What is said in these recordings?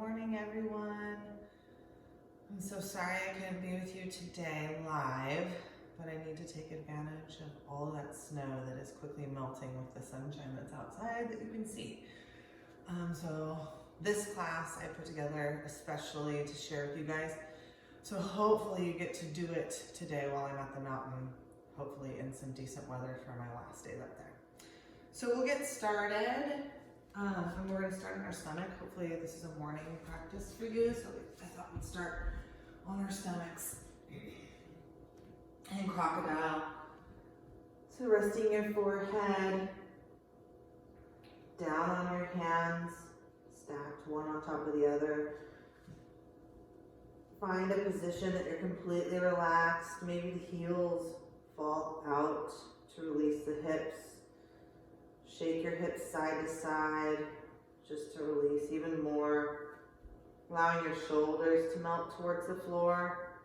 morning, everyone. I'm so sorry I couldn't be with you today live, but I need to take advantage of all of that snow that is quickly melting with the sunshine that's outside that you can see. So this class I put together especially to share with you guys. So hopefully you get to do it today while I'm at the mountain, hopefully in some decent weather for my last days up there. So we'll get started. And we're going to start in our stomach. Hopefully this is a morning practice for you. So I thought we'd start on our stomachs. And crocodile. So resting your forehead, down on your hands, stacked one on top of the other. Find a position that you're completely relaxed. Maybe the heels fall out to release the hips. Shake your hips side to side, just to release even more. Allowing your shoulders to melt towards the floor.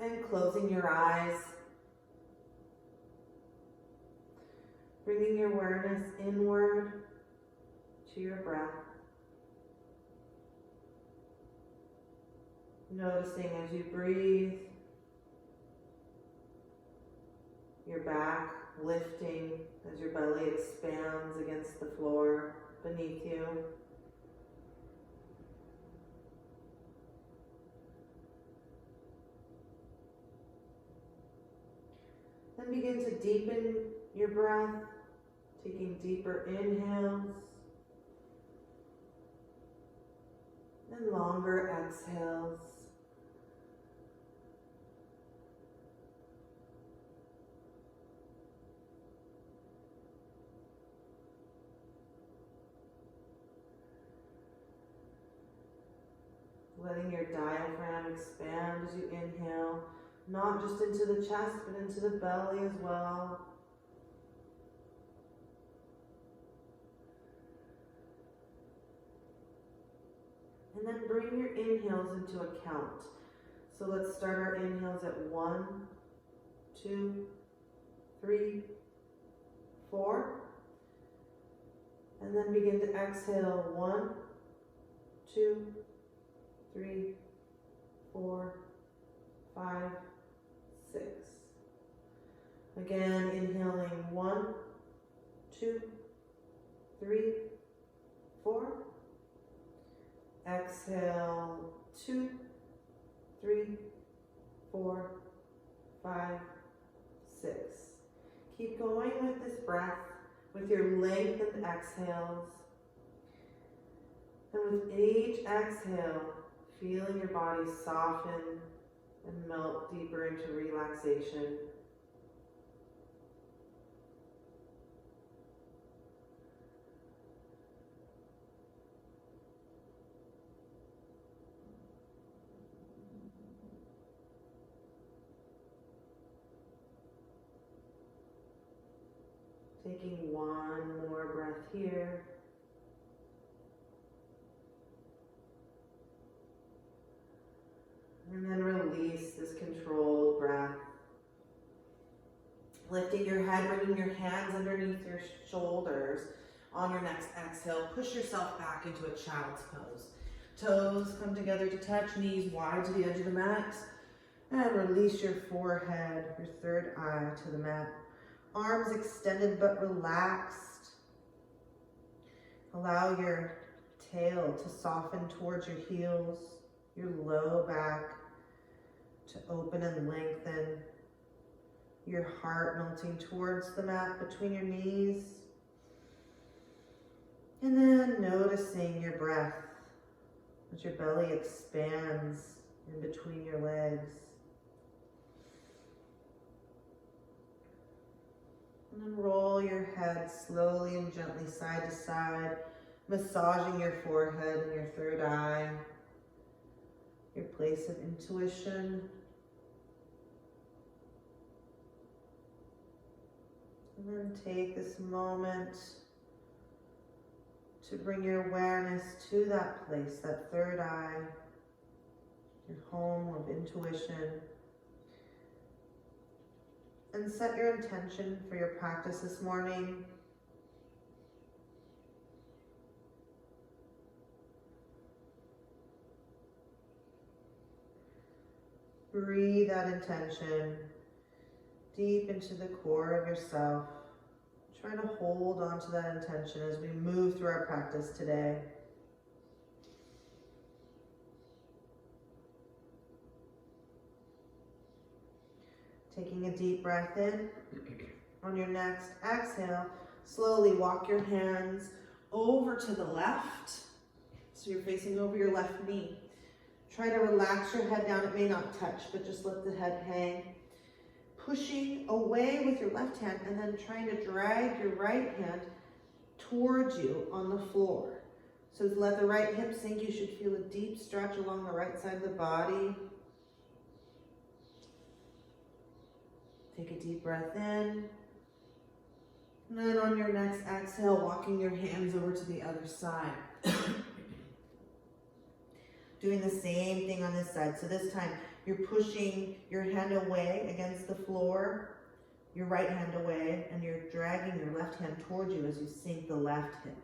And closing your eyes. Bringing your awareness inward to your breath. Noticing as you breathe, your back lifting as your belly expands against the floor beneath you. Then begin to deepen your breath, taking deeper inhales and longer exhales. Letting your diaphragm expand as you inhale, not just into the chest, but into the belly as well. And then bring your inhales into a count. So let's start our inhales at 1, 2, 3, 4. And then begin to exhale 1, 2, 3, 4, 5, 6. Again, inhaling 1, 2, 3, 4. Exhale 2, 3, 4, 5, 6. Keep going with this breath with your lengthened exhales. And with each exhale, feeling your body soften and melt deeper into relaxation. Taking one more breath here. And then release this controlled breath. Lifting your head, bringing your hands underneath your shoulders. On your next exhale, push yourself back into a child's pose. Toes come together to touch, knees wide to the edge of the mat. And release your forehead, your third eye to the mat. Arms extended but relaxed. Allow your tail to soften towards your heels, your low back to open and lengthen, your heart melting towards the mat between your knees. And then noticing your breath as your belly expands in between your legs. And then roll your head slowly and gently side to side, massaging your forehead and your third eye, your place of intuition. And then take this moment to bring your awareness to that place, that third eye, your home of intuition. And set your intention for your practice this morning. Breathe that intention deep into the core of yourself. Try to hold on to that intention as we move through our practice today. Taking a deep breath in. On your next exhale, slowly walk your hands over to the left. So you're facing over your left knee. Try to relax your head down. It may not touch, but just let the head hang. Pushing away with your left hand and then trying to drag your right hand towards you on the floor. So let the right hip sink. You should feel a deep stretch along the right side of the body. Take a deep breath in. And then on your next exhale, walking your hands over to the other side. Doing the same thing on this side. So this time, you're pushing your hand away against the floor, your right hand away, and you're dragging your left hand towards you as you sink the left hip.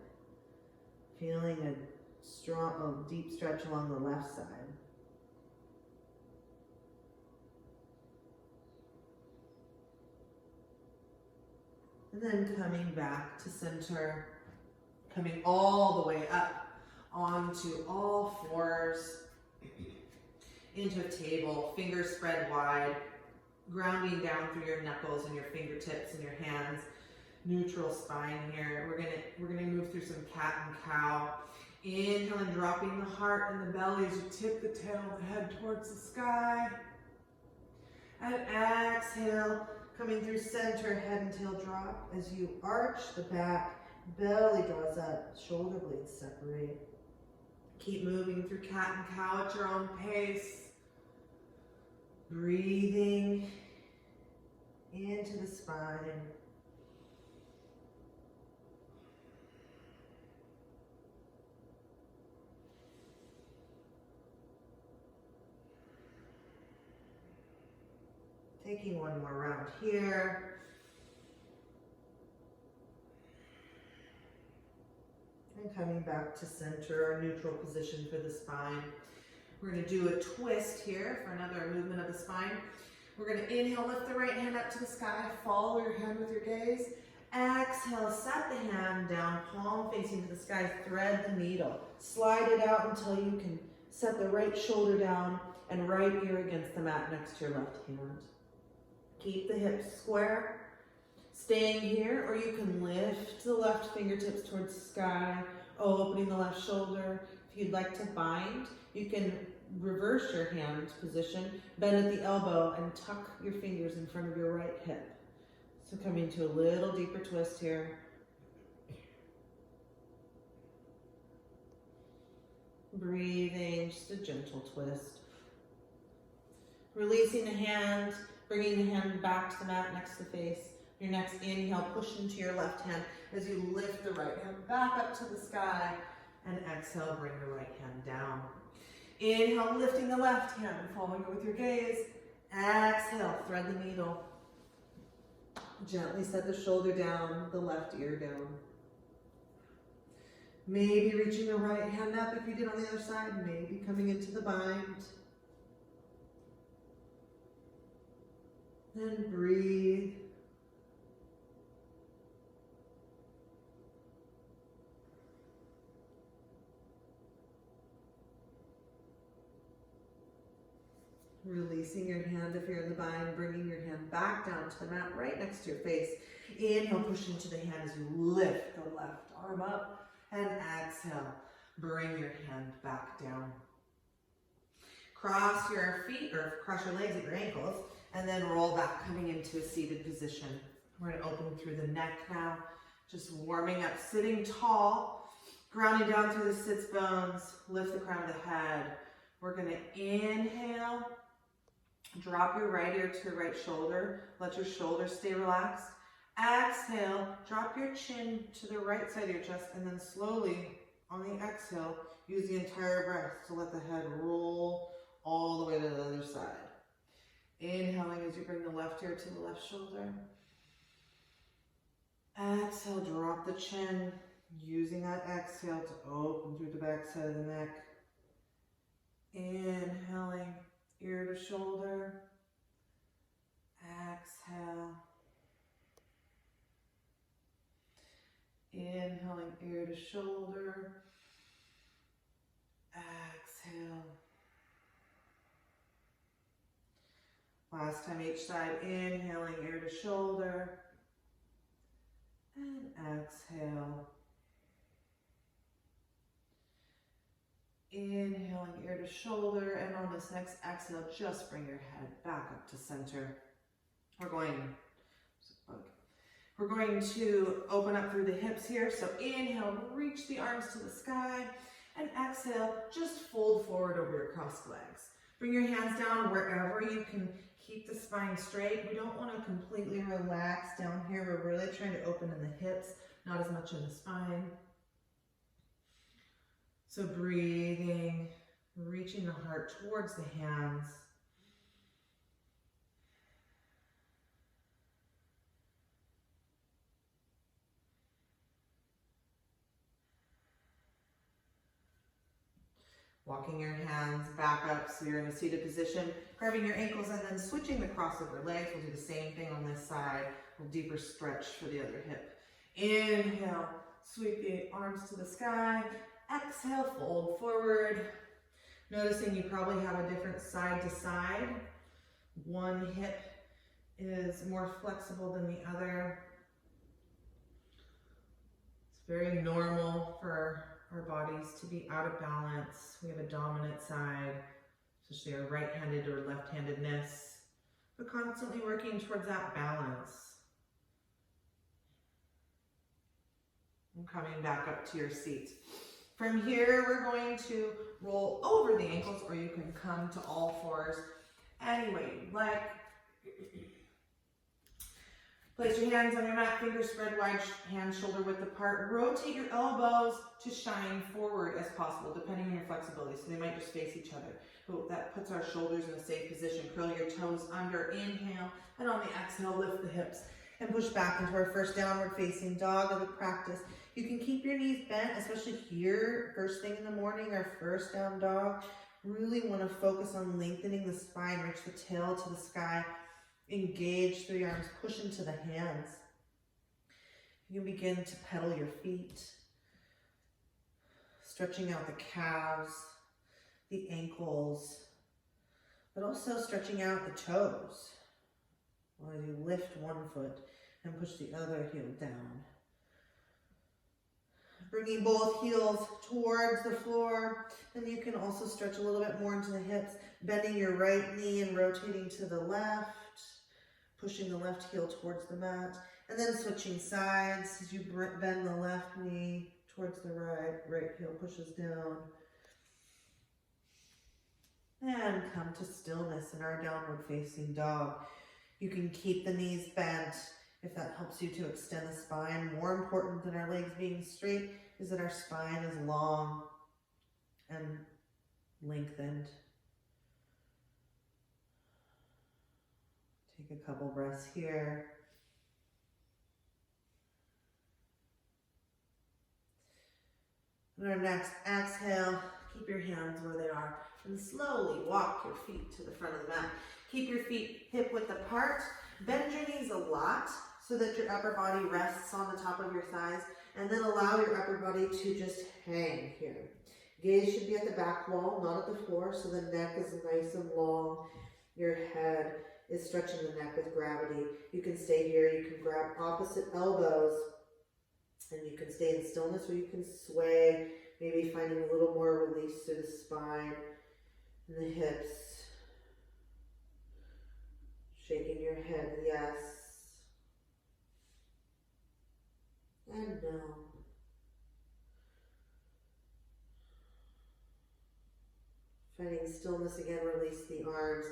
Feeling a deep stretch along the left side. And then coming back to center, coming all the way up onto all fours, into a table, fingers spread wide, grounding down through your knuckles and your fingertips and your hands. Neutral spine here. We're gonna move through some cat and cow. Inhale and dropping the heart and the belly as you tip the tail of the head towards the sky. And exhale, coming through center, head and tail drop as you arch the back, belly draws up, shoulder blades separate. Keep moving through cat and cow at your own pace. Breathing into the spine. Taking one more round here. And coming back to center, our neutral position for the spine. We're going to do a twist here for another movement of the spine. We're going to inhale, lift the right hand up to the sky, follow your hand with your gaze. Exhale, set the hand down, palm facing to the sky, thread the needle. Slide it out until you can set the right shoulder down and right ear against the mat next to your left hand. Keep the hips square, staying here, or you can lift the left fingertips towards the sky, opening the left shoulder. If you'd like to bind, you can reverse your hand position, bend at the elbow, and tuck your fingers in front of your right hip. So coming to a little deeper twist here. Breathing, just a gentle twist. Releasing the hand, bringing the hand back to the mat next to the face. Your next inhale, push into your left hand as you lift the right hand back up to the sky. And exhale, bring the right hand down. Inhale, lifting the left hand, following it with your gaze. Exhale, thread the needle. Gently set the shoulder down, the left ear down. Maybe reaching the right hand up if you did on the other side, maybe coming into the bind. Then breathe. Releasing your hand if you're in the bind, bringing your hand back down to the mat right next to your face. Inhale, push into the hand as you lift the left arm up. And exhale, bring your hand back down. Cross your feet or cross your legs at your ankles and then roll back, coming into a seated position. We're going to open through the neck now, just warming up, sitting tall, grounding down through the sits bones, lift the crown of the head. We're going to inhale, drop your right ear to your right shoulder, let your shoulders stay relaxed. Exhale, drop your chin to the right side of your chest, and then slowly, on the exhale, use the entire breath to let the head roll all the way to the other side. Inhaling as you bring the left ear to the left shoulder. Exhale, drop the chin, using that exhale to open through the back side of the neck. Inhaling ear to shoulder. Exhale. Inhaling ear to shoulder. Exhale. Last time each side, inhaling ear to shoulder. And exhale. Inhaling ear to shoulder, and on this next exhale, just bring your head back up to center. We're going to open up through the hips here. So inhale, reach the arms to the sky, and exhale, just fold forward over your crossed legs. Bring your hands down wherever you can keep the spine straight. We don't want to completely relax down here. We're really trying to open in the hips, not as much in the spine. So breathing, reaching the heart towards the hands. Walking your hands back up so you're in a seated position, grabbing your ankles and then switching the crossover legs. We'll do the same thing on this side, a little deeper stretch for the other hip. Inhale, sweep the arms to the sky. Exhale, fold forward. Noticing you probably have a different side to side. One hip is more flexible than the other. It's very normal for our bodies to be out of balance. We have a dominant side, especially our right-handed or left-handedness, but constantly working towards that balance. And coming back up to your seat. From here, we're going to roll over the ankles, or you can come to all fours any way you'd like. Place your hands on your mat, fingers spread wide, hands shoulder width apart. Rotate your elbows to shine forward as possible, depending on your flexibility. So they might just face each other. But that puts our shoulders in a safe position. Curl your toes under, inhale, and on the exhale, lift the hips and push back into our first downward facing dog of the practice. You can keep your knees bent, especially here, first thing in the morning, our first down dog. Really want to focus on lengthening the spine, reach the tail to the sky. Engage through your arms, push into the hands. You can begin to pedal your feet, stretching out the calves, the ankles, but also stretching out the toes while you lift one foot and push the other heel down. Bringing both heels towards the floor, and you can also stretch a little bit more into the hips, bending your right knee and rotating to the left. Pushing the left heel towards the mat, and then switching sides as you bend the left knee towards the right heel pushes down. And come to stillness in our downward facing dog. You can keep the knees bent if that helps you to extend the spine. More important than our legs being straight is that our spine is long and lengthened. Take a couple breaths here. On our next exhale, keep your hands where they are and slowly walk your feet to the front of the mat. Keep your feet hip width apart. Bend your knees a lot so that your upper body rests on the top of your thighs, and then allow your upper body to just hang here. Gaze should be at the back wall, not at the floor, so the neck is nice and long. Your head is stretching the neck with gravity. You can stay here, you can grab opposite elbows, and you can stay in stillness, or you can sway, maybe finding a little more release through the spine and the hips. Shaking your head, yes. And no. Finding stillness again, release the arms.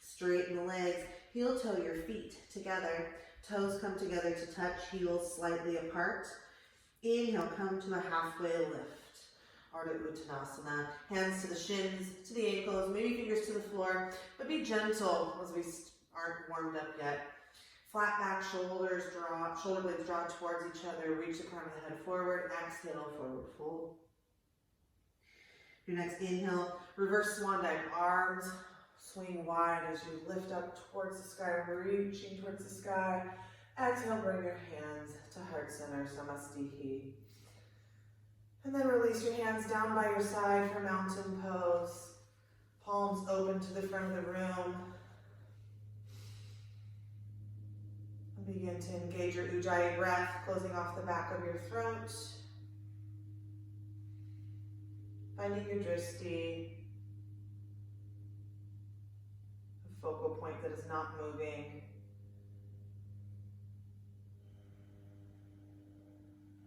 Straighten the legs, heel toe your feet together. Toes come together to touch, heels slightly apart. Inhale, come to a halfway lift. Ardha Uttanasana. Hands to the shins, to the ankles, maybe fingers to the floor, but be gentle as we aren't warmed up yet. Flat back, shoulders drop, shoulder blades draw towards each other. Reach the crown of the head forward. Exhale, forward fold. Your next inhale, reverse swan dive, arms Swing wide as you lift up towards the sky, reaching towards the sky. Exhale, bring your hands to heart center, Samastiti. And then release your hands down by your side for mountain pose. Palms open to the front of the room. And begin to engage your Ujjayi breath, closing off the back of your throat. Finding your drishti, a focal point that is not moving.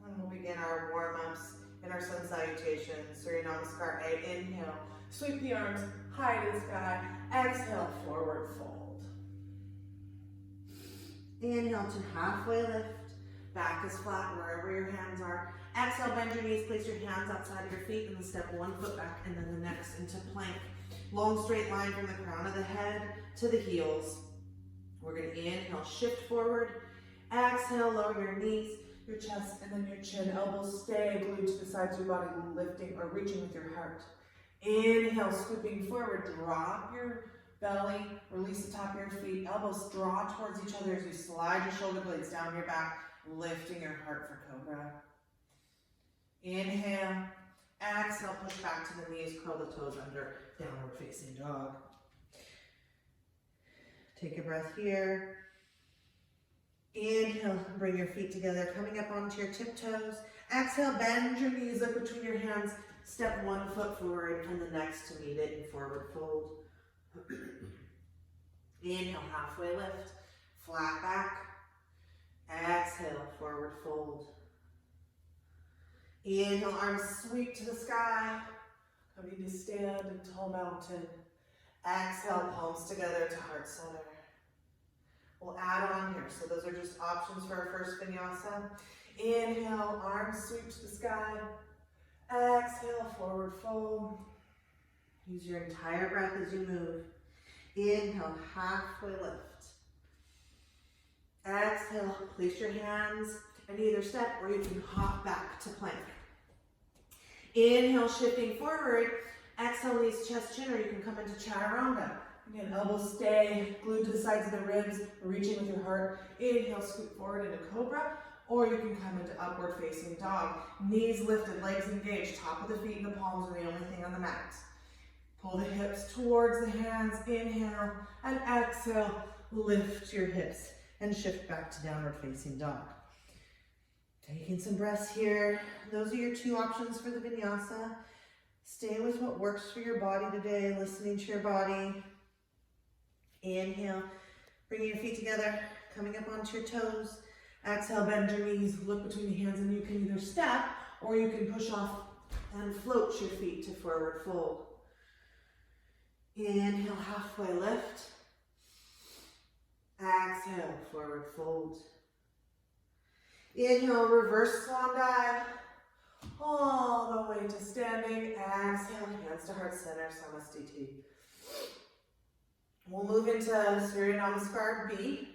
And we'll begin our warm-ups in our sun salutation, Surya Namaskar A. Inhale, sweep the arms high to the sky. Exhale, forward fold. Inhale to halfway lift. Back is flat wherever your hands are. Exhale, bend your knees, place your hands outside of your feet, and then step one foot back and then the next into plank. Long straight line from the crown of the head to the heels. We're going to inhale, shift forward. Exhale, lower your knees, your chest, and then your chin. Elbows stay glued to the sides of your body, lifting or reaching with your heart. Inhale, scooping forward, drop your belly, release the top of your feet. Elbows draw towards each other as you slide your shoulder blades down your back, lifting your heart for cobra. Inhale, exhale, push back to the knees, curl the toes under, downward facing dog. Take a breath here. Inhale, bring your feet together, coming up onto your tiptoes. Exhale, bend your knees, look between your hands, step one foot forward and the next to meet it in forward fold. Inhale, halfway lift, flat back. Exhale, forward fold. Inhale, arms sweep to the sky, coming to stand in tall mountain. Exhale, palms together to heart center. We'll add on here. So those are just options for our first vinyasa. Inhale, arms sweep to the sky. Exhale, forward fold. Use your entire breath as you move. Inhale, halfway lift. Exhale, place your hands in either step, or you can hop back to plank. Inhale, shifting forward. Exhale, knees, chest, chin, or you can come into chaturanga. Again, elbows stay glued to the sides of the ribs, reaching with your heart. Inhale, scoop forward into cobra, or you can come into upward facing dog. Knees lifted, legs engaged, top of the feet and the palms are the only thing on the mat. Pull the hips towards the hands, inhale, and exhale, lift your hips and shift back to downward facing dog. Taking some breaths here. Those are your two options for the vinyasa. Stay with what works for your body today, listening to your body. Inhale, bringing your feet together, coming up onto your toes. Exhale, bend your knees, look between the hands, and you can either step or you can push off and float your feet to forward fold. Inhale, halfway lift. Exhale, forward fold. Inhale, reverse swan dive. All the way to standing. Exhale, hands to heart center, Samastiti. We'll move into Surya Namaskar B.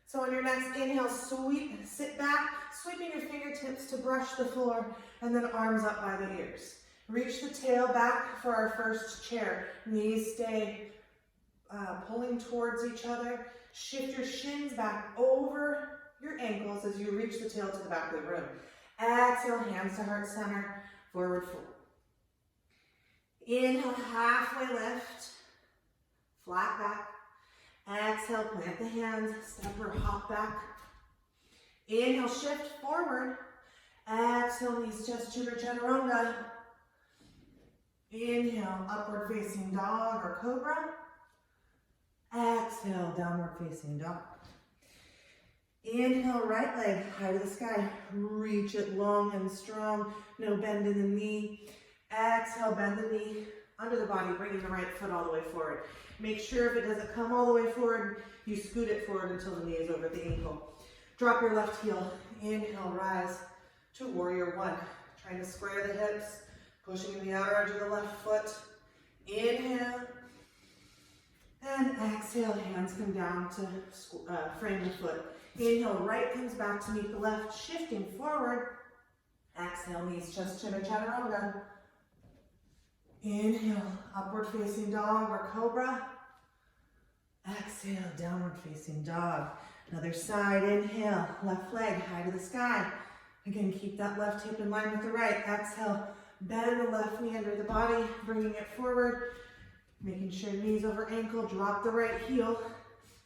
So on your next inhale, sweep, sit back, sweeping your fingertips to brush the floor, and then arms up by the ears. Reach the tail back for our first chair. Knees stay pulling towards each other. Shift your shins back over your ankles as you reach the tail to the back of the room. Exhale, hands to heart center, forward fold. Inhale, halfway lift, flat back. Exhale, plant the hands, step or hop back. Inhale, shift forward. Exhale, knees, chest, chin, or chaturanga. Inhale, upward facing dog or cobra. Exhale, downward facing dog. Inhale, right leg high to the sky. Reach it long and strong. No bend in the knee. Exhale, bend the knee under the body, bringing the right foot all the way forward. Make sure if it doesn't come all the way forward, you scoot it forward until the knee is over the ankle. Drop your left heel. Inhale, rise to warrior one. Trying to square the hips, pushing in the outer edge of the left foot. Inhale. And exhale, hands come down to frame the foot. Inhale, right comes back to meet the left, shifting forward. Exhale, knees, chest, chin, or chaturanga. Inhale, upward facing dog or cobra. Exhale, downward facing dog. Another side, inhale, left leg high to the sky. Again, keep that left hip in line with the right. Exhale, bend the left knee under the body, bringing it forward, making sure knees over ankle, drop the right heel,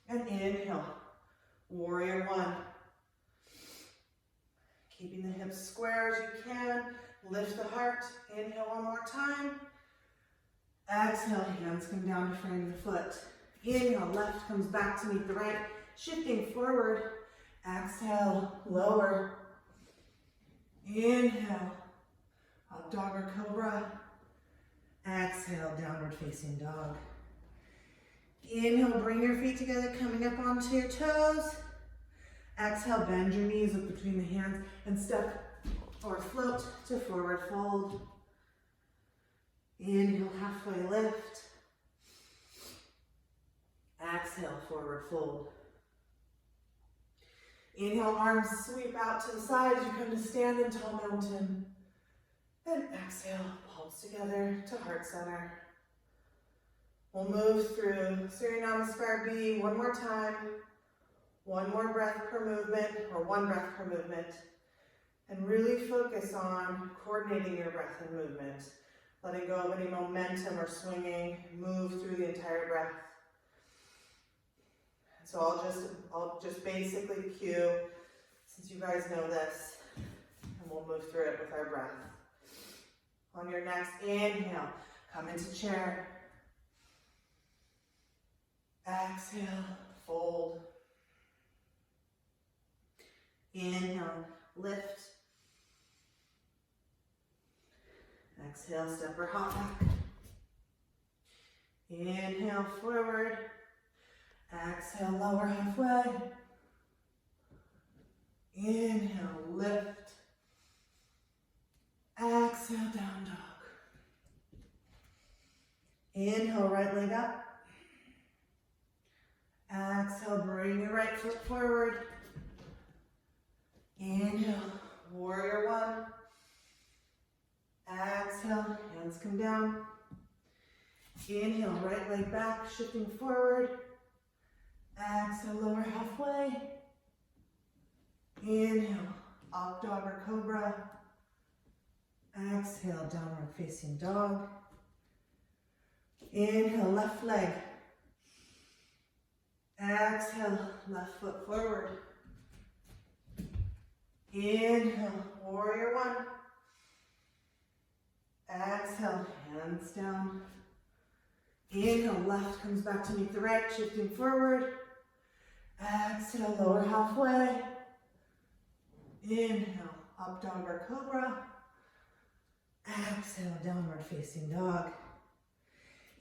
and inhale, warrior one. Keeping the hips square as you can, lift the heart, inhale one more time. Exhale, hands come down to frame the foot. Inhale, left comes back to meet the right, shifting forward. Exhale, lower. Inhale, up dog or cobra. Exhale, downward facing dog. Inhale, bring your feet together, coming up onto your toes. Exhale, bend your knees up between the hands and step or float to forward fold. Inhale, halfway lift. Exhale, forward fold. Inhale, arms sweep out to the side as you come to stand in tall mountain. Then exhale, palms together to heart center. We'll move through Surya Namaskar B one more time. One more breath per movement, or one breath per movement. And really focus on coordinating your breath and movement. Letting go of any momentum or swinging. Move through the entire breath. So I'll just basically cue, since you guys know this, and we'll move through it with our breath. On your next inhale, come into chair. Exhale, fold. Inhale, lift. Exhale, step or hop back. Inhale, forward. Exhale, lower halfway. Inhale, lift. Exhale, down dog. Inhale, right leg up. Exhale, bring your right foot forward. Inhale, warrior one. Exhale, hands come down. Inhale, right leg back, shifting forward. Exhale, lower halfway. Inhale, up dog or cobra. Exhale, downward facing dog. Inhale, left leg. Exhale, left foot forward. Inhale, warrior one. Exhale, hands down. Inhale, left comes back to meet the right, shifting forward. Exhale, lower halfway. Inhale, up dog or cobra. Exhale, downward facing dog.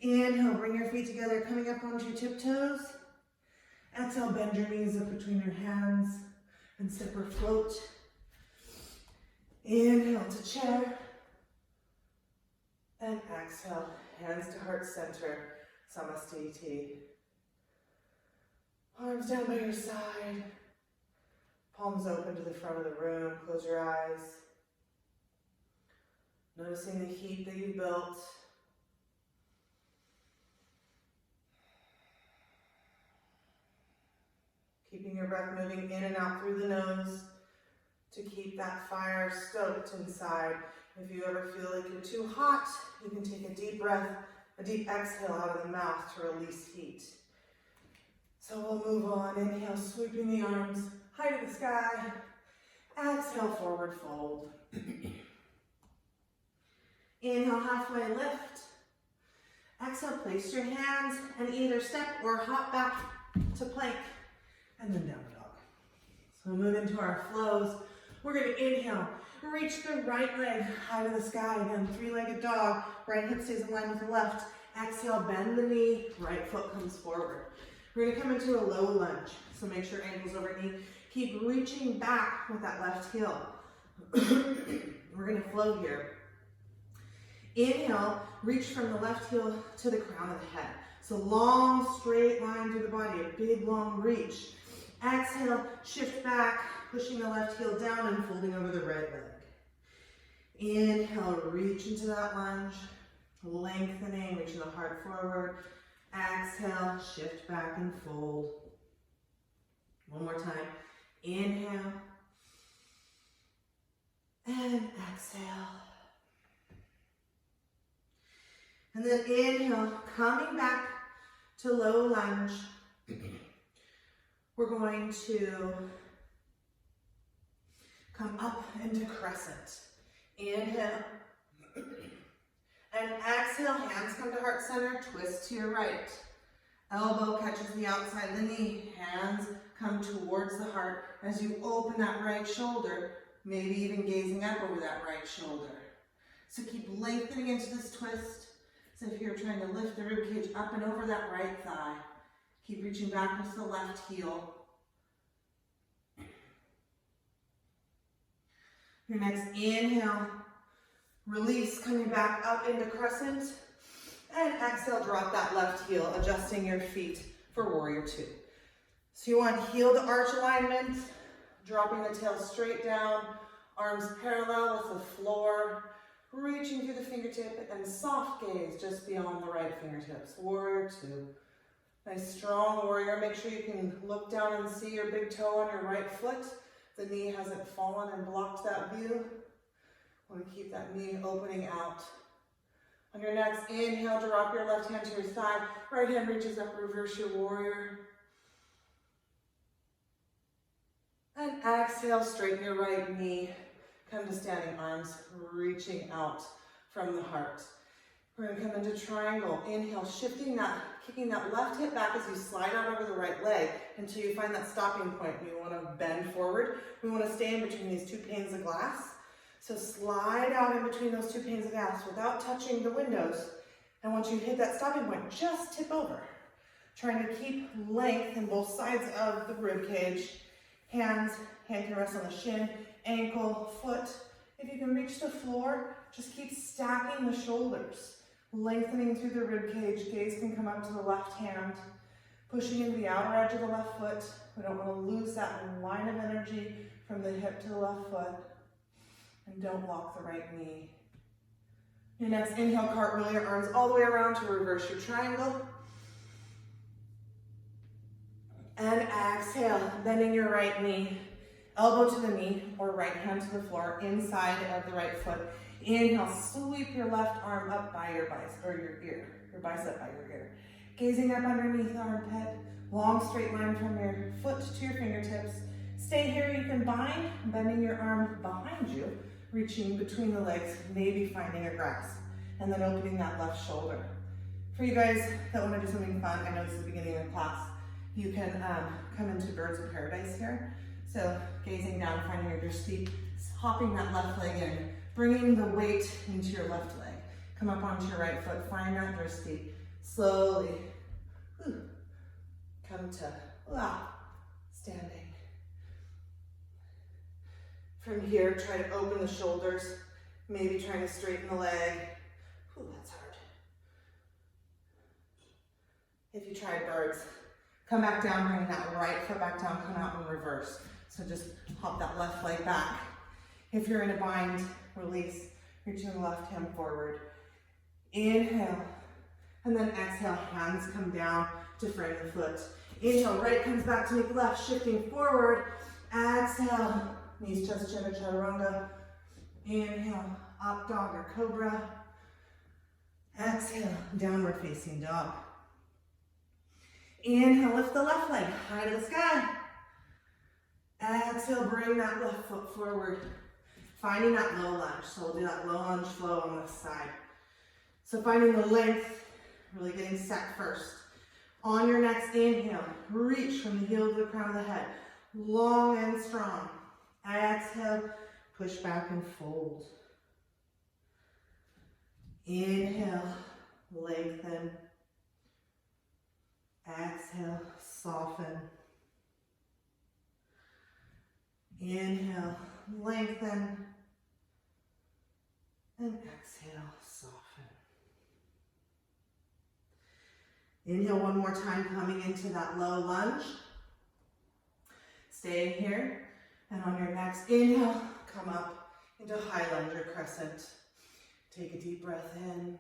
Inhale, bring your feet together, coming up onto your tiptoes. Exhale, bend your knees up between your hands and step or float. Inhale to chair. And exhale, hands to heart center, Samastiti. Arms down by your side. Palms open to the front of the room. Close your eyes. Noticing the heat that you built. Keeping your breath moving in and out through the nose to keep that fire stoked inside. If you ever feel like you're too hot, you can take a deep breath, a deep exhale out of the mouth to release heat. So we'll move on. Inhale, sweeping the arms high to the sky. Exhale, forward fold. Inhale, halfway lift. Exhale, place your hands and either step or hop back to plank and then down dog. So we'll move into our flows. We're going to inhale, reach the right leg high to the sky. Again, three-legged dog. Right hip stays in line with the left. Exhale, bend the knee, right foot comes forward. We're going to come into a low lunge. So make sure ankles over knee. Keep reaching back with that left heel. We're going to flow here. Inhale, reach from the left heel to the crown of the head. So long, straight line through the body, a big, long reach. Exhale, shift back, pushing the left heel down and folding over the right leg. Inhale, reach into that lunge, lengthening, reaching the heart forward. Exhale, shift back and fold. One more time. Inhale. And exhale. And then inhale, coming back to low lunge. We're going to come up into crescent. Inhale. And exhale, hands come to heart center, twist to your right. Elbow catches the outside of the knee, hands come towards the heart as you open that right shoulder, maybe even gazing up over that right shoulder. So keep lengthening into this twist. So if you're trying to lift the ribcage up and over that right thigh, keep reaching back with the left heel. Your next inhale, release, coming back up into crescent. And exhale, drop that left heel, adjusting your feet for warrior two. So you want heel to arch alignment, dropping the tail straight down, arms parallel with the floor, reaching through the fingertip and soft gaze just beyond the right fingertips. Warrior two. Nice strong warrior. Make sure you can look down and see your big toe on your right foot. The knee hasn't fallen and blocked that view. Want to keep that knee opening out. On your next inhale, drop your left hand to your thigh. Right hand reaches up, reverse your warrior. And exhale, straighten your right knee. Come to standing arms, reaching out from the heart. We're going to come into triangle. Inhale, shifting that, kicking that left hip back as you slide out over the right leg until you find that stopping point. We want to bend forward. We want to stay in between these two panes of glass. So slide out in between those two panes of glass without touching the windows. And once you hit that stopping point, just tip over. Trying to keep length in both sides of the rib cage. Hands, hand can rest on the shin, ankle, foot. If you can reach the floor, just keep stacking the shoulders. Lengthening through the rib cage, gaze can come up to the left hand. Pushing into the outer edge of the left foot. We don't want to lose that line of energy from the hip to the left foot. And don't lock the right knee. Your next inhale, cartwheel your arms all the way around to reverse your triangle. And exhale, bending your right knee, elbow to the knee or right hand to the floor, inside of the right foot. Inhale, sweep your left arm up by your bicep, or your ear, your bicep by your ear. Gazing up underneath the armpit, long straight line from your foot to your fingertips. Stay here, you can bind, bending your arm behind you, reaching between the legs, maybe finding a grasp, and then opening that left shoulder. For you guys that want to do something fun, I know it's the beginning of class, you can come into birds of paradise here. So gazing down, finding your drishti, hopping that left leg in, bringing the weight into your left leg. Come up onto your right foot, find that drishti, slowly come to standing. From here, try to open the shoulders, maybe trying to straighten the leg. That's hard. If you tried birds, come back down, bring that right foot back down, come out in reverse. So just hop that left leg back. If you're in a bind, release, reaching the left hand forward. Inhale, and then exhale, hands come down to frame the foot. Inhale, right comes back to make left, shifting forward. Exhale. Knees, chest, chin, or chaturanga. Inhale, up dog or cobra. Exhale, downward facing dog. Inhale, lift the left leg high to the sky. Exhale, bring that left foot forward. Finding that low lunge. So we'll do that low lunge flow on this side. So finding the length, really getting set first. On your next inhale, reach from the heel to the crown of the head. Long and strong. Exhale, push back and fold. Inhale, lengthen. Exhale, soften. Inhale, lengthen. And exhale, soften. Inhale one more time, coming into that low lunge. Stay here. And on your next inhale, come up into high lunge or crescent. Take a deep breath in.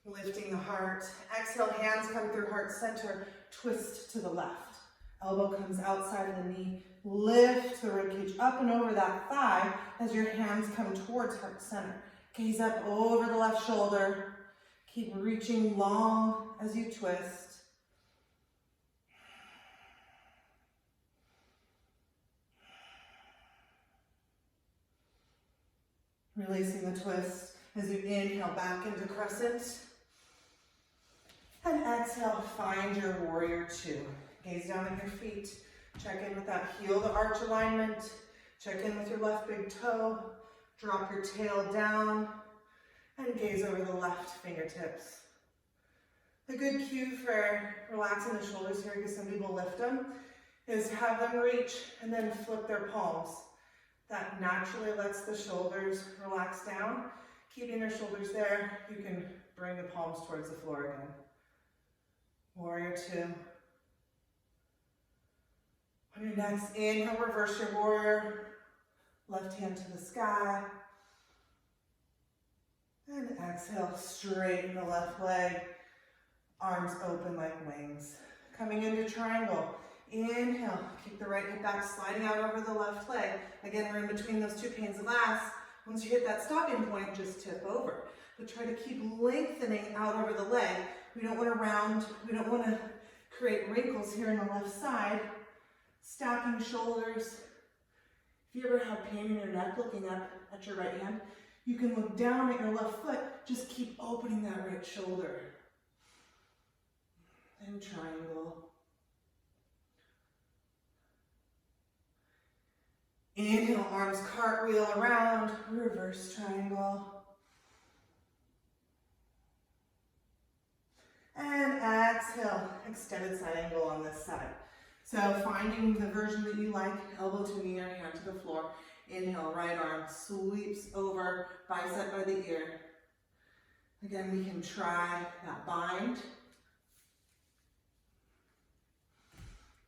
Lifting the heart. Exhale, hands come through heart center. Twist to the left. Elbow comes outside of the knee. Lift the ribcage up and over that thigh as your hands come towards heart center. Gaze up over the left shoulder. Keep reaching long as you twist. Releasing the twist as you inhale back into crescent. And exhale, find your warrior two. Gaze down at your feet. Check in with that heel to arch alignment. Check in with your left big toe. Drop your tail down and gaze over the left fingertips. The good cue for relaxing the shoulders here, because some people lift them, is have them reach and then flip their palms. That naturally lets the shoulders relax down. Keeping your shoulders there, you can bring the palms towards the floor again. Warrior two. On your next inhale, reverse your warrior. Left hand to the sky. And exhale, straighten the left leg. Arms open like wings. Coming into triangle. Inhale, kick the right hip back, sliding out over the left leg. Again, we're in between those two panes of ass. Once you hit that stopping point, just tip over. But try to keep lengthening out over the leg. We don't want to round, we don't want to create wrinkles here on the left side. Stacking shoulders. If you ever have pain in your neck looking up at your right hand, you can look down at your left foot. Just keep opening that right shoulder. And triangle. Inhale, arms cartwheel around, reverse triangle. And exhale, extended side angle on this side. So finding the version that you like, elbow to knee or hand to the floor. Inhale, right arm sweeps over, bicep by the ear. Again, we can try that bind.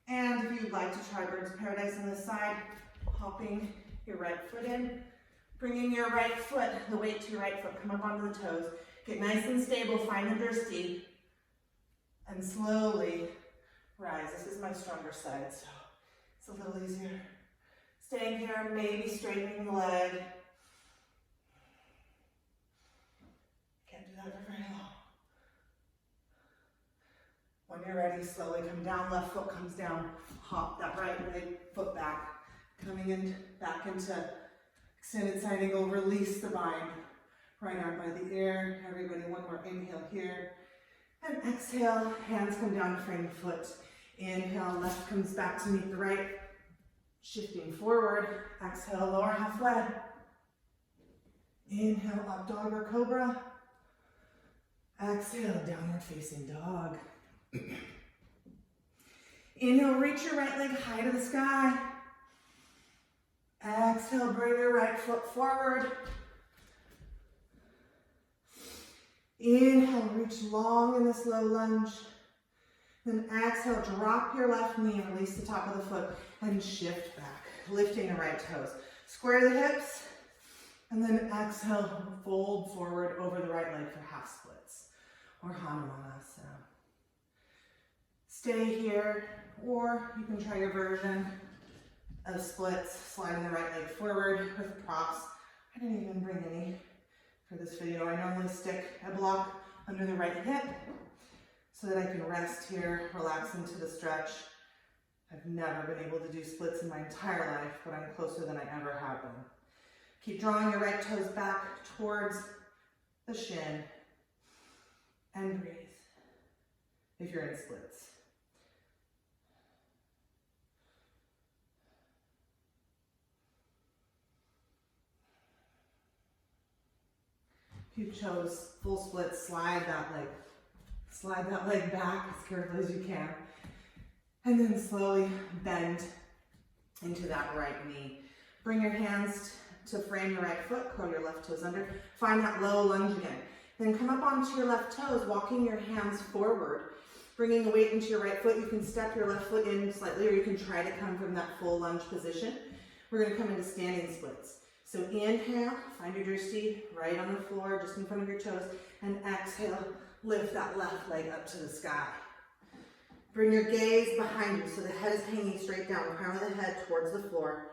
And if you'd like to try Bird's Paradise on this side, hopping your right foot in, bringing your right foot, the weight to your right foot, come up onto the toes, get nice and stable, find the jersey, and slowly rise. This is my stronger side, so it's a little easier. Staying here, maybe straightening the leg. Can't do that for very long. When you're ready, slowly come down, left foot comes down, hop that right leg, foot back. Coming in, back into extended side angle, release the bind. Right arm by the ear. Everybody, one more inhale here. And exhale, hands come down to frame the foot. Inhale, left comes back to meet the right. Shifting forward. Exhale, lower halfway. Inhale, up dog or cobra. Exhale, downward facing dog. Inhale, reach your right leg high to the sky. Exhale, bring your right foot forward. Inhale, reach long in this low lunge. Then exhale, drop your left knee, release the top of the foot, and shift back, lifting the right toes. Square the hips, and then exhale, fold forward over the right leg for half splits, or Hanumanasana. Stay here, or you can try your version of splits, sliding the right leg forward with props. I didn't even bring any for this video. I normally stick a block under the right hip so that I can rest here, relax into the stretch. I've never been able to do splits in my entire life, but I'm closer than I ever have been. Keep drawing your right toes back towards the shin and breathe if you're in splits. If you chose full split, slide that leg back as carefully as you can. And then slowly bend into that right knee. Bring your hands to frame your right foot, curl your left toes under. Find that low lunge again. Then come up onto your left toes, walking your hands forward. Bringing the weight into your right foot. You can step your left foot in slightly, or you can try to come from that full lunge position. We're going to come into standing splits. So inhale, find your drishti right on the floor, just in front of your toes, and exhale, lift that left leg up to the sky. Bring your gaze behind you so the head is hanging straight down, crown of the head towards the floor.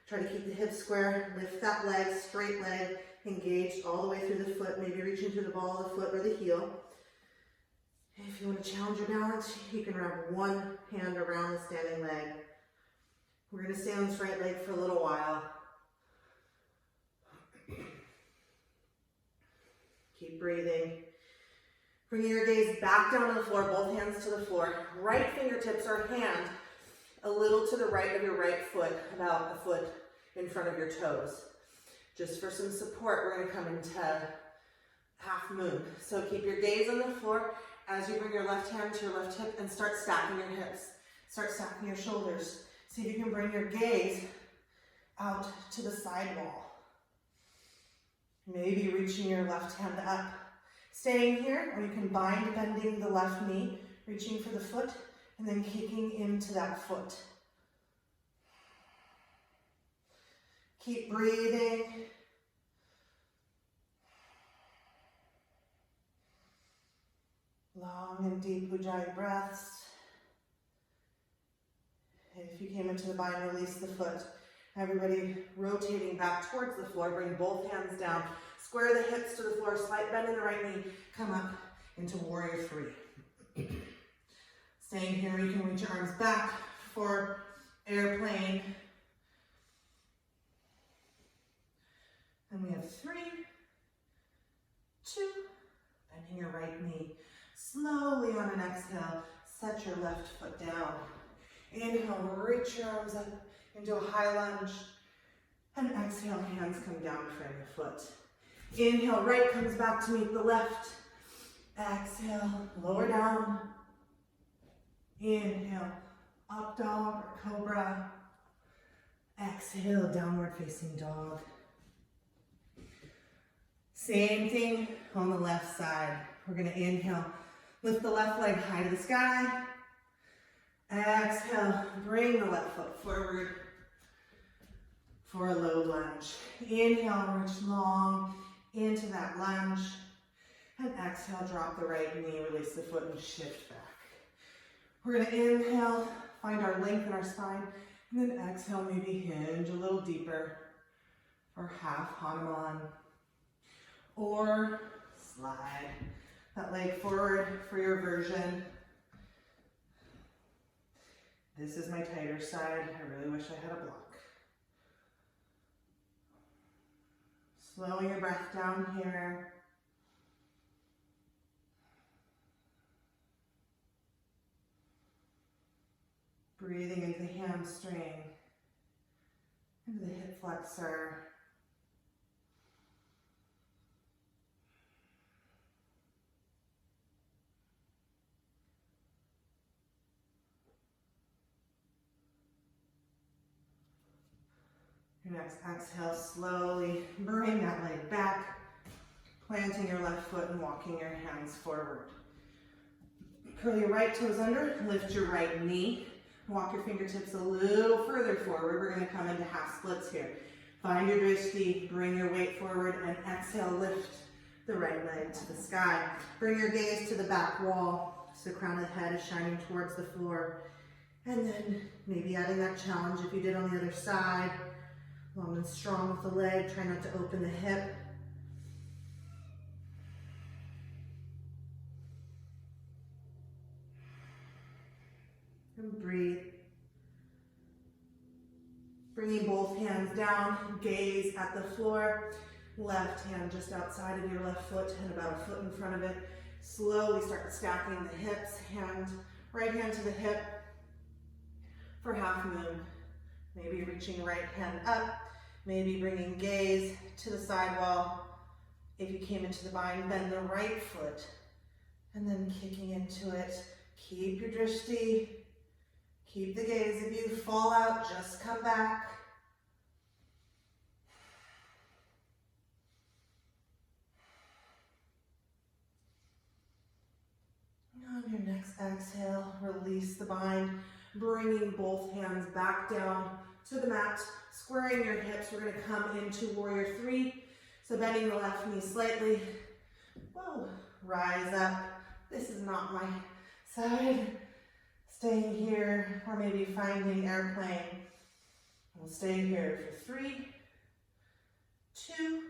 Try to keep the hips square, lift that leg, straight leg, engaged all the way through the foot, maybe reaching through the ball of the foot or the heel. If you want to challenge your balance, you can wrap one hand around the standing leg. We're going to stay on this right leg for a little while. Keep breathing. Bringing your gaze back down to the floor, both hands to the floor. Right fingertips or hand a little to the right of your right foot, about a foot in front of your toes. Just for some support, we're going to come into half moon. So keep your gaze on the floor as you bring your left hand to your left hip and start stacking your hips. Start stacking your shoulders. See if you can bring your gaze out to the side wall. Maybe reaching your left hand up. Staying here, or you can bind bending the left knee, reaching for the foot, and then kicking into that foot. Keep breathing. Long and deep Ujjayi breaths. If you came into the bind, release the foot. Everybody rotating back towards the floor. Bring both hands down. Square the hips to the floor. Slight bend in the right knee. Come up into warrior three. Staying here, you can reach your arms back for airplane. And we have 3, 2, bending your right knee. Slowly on an exhale, set your left foot down. Inhale, reach your arms up into a high lunge. And exhale, hands come down, frame the foot. Inhale, right comes back to meet the left. Exhale, lower down. Inhale, up dog or cobra. Exhale, downward facing dog. Same thing on the left side. We're going to inhale, lift the left leg high to the sky. Exhale, bring the left foot forward for a low lunge. Inhale, reach long into that lunge. And exhale, drop the right knee, release the foot and shift back. We're going to inhale, find our length in our spine, and then exhale, maybe hinge a little deeper for half Hanuman. Or slide that leg forward for your version. This is my tighter side. I really wish I had a block. Slowing your breath down here. Breathing into the hamstring, into the hip flexor. Your next exhale, slowly bring that leg back, planting your left foot and walking your hands forward. Curl your right toes under, lift your right knee. Walk your fingertips a little further forward. We're going to come into half splits here. Find your drishti, bring your weight forward, and exhale, lift the right leg to the sky. Bring your gaze to the back wall, so the crown of the head is shining towards the floor. And then maybe adding that challenge if you did on the other side. Long and strong with the leg, try not to open the hip. And breathe. Bringing both hands down, gaze at the floor. Left hand just outside of your left foot and about a foot in front of it. Slowly start stacking the hips, right hand to the hip for half moon. Maybe reaching right hand up, maybe bringing gaze to the side wall. If you came into the bind, bend the right foot and then kicking into it. Keep your drishti. Keep the gaze. If you fall out, just come back. On your next exhale, release the bind, bringing both hands back down to the mat, squaring your hips. We're going to come into warrior three. So bending the left knee slightly. Whoa. rise up. This is not my side. Staying here, or maybe finding airplane. We'll stay here for 3, 2.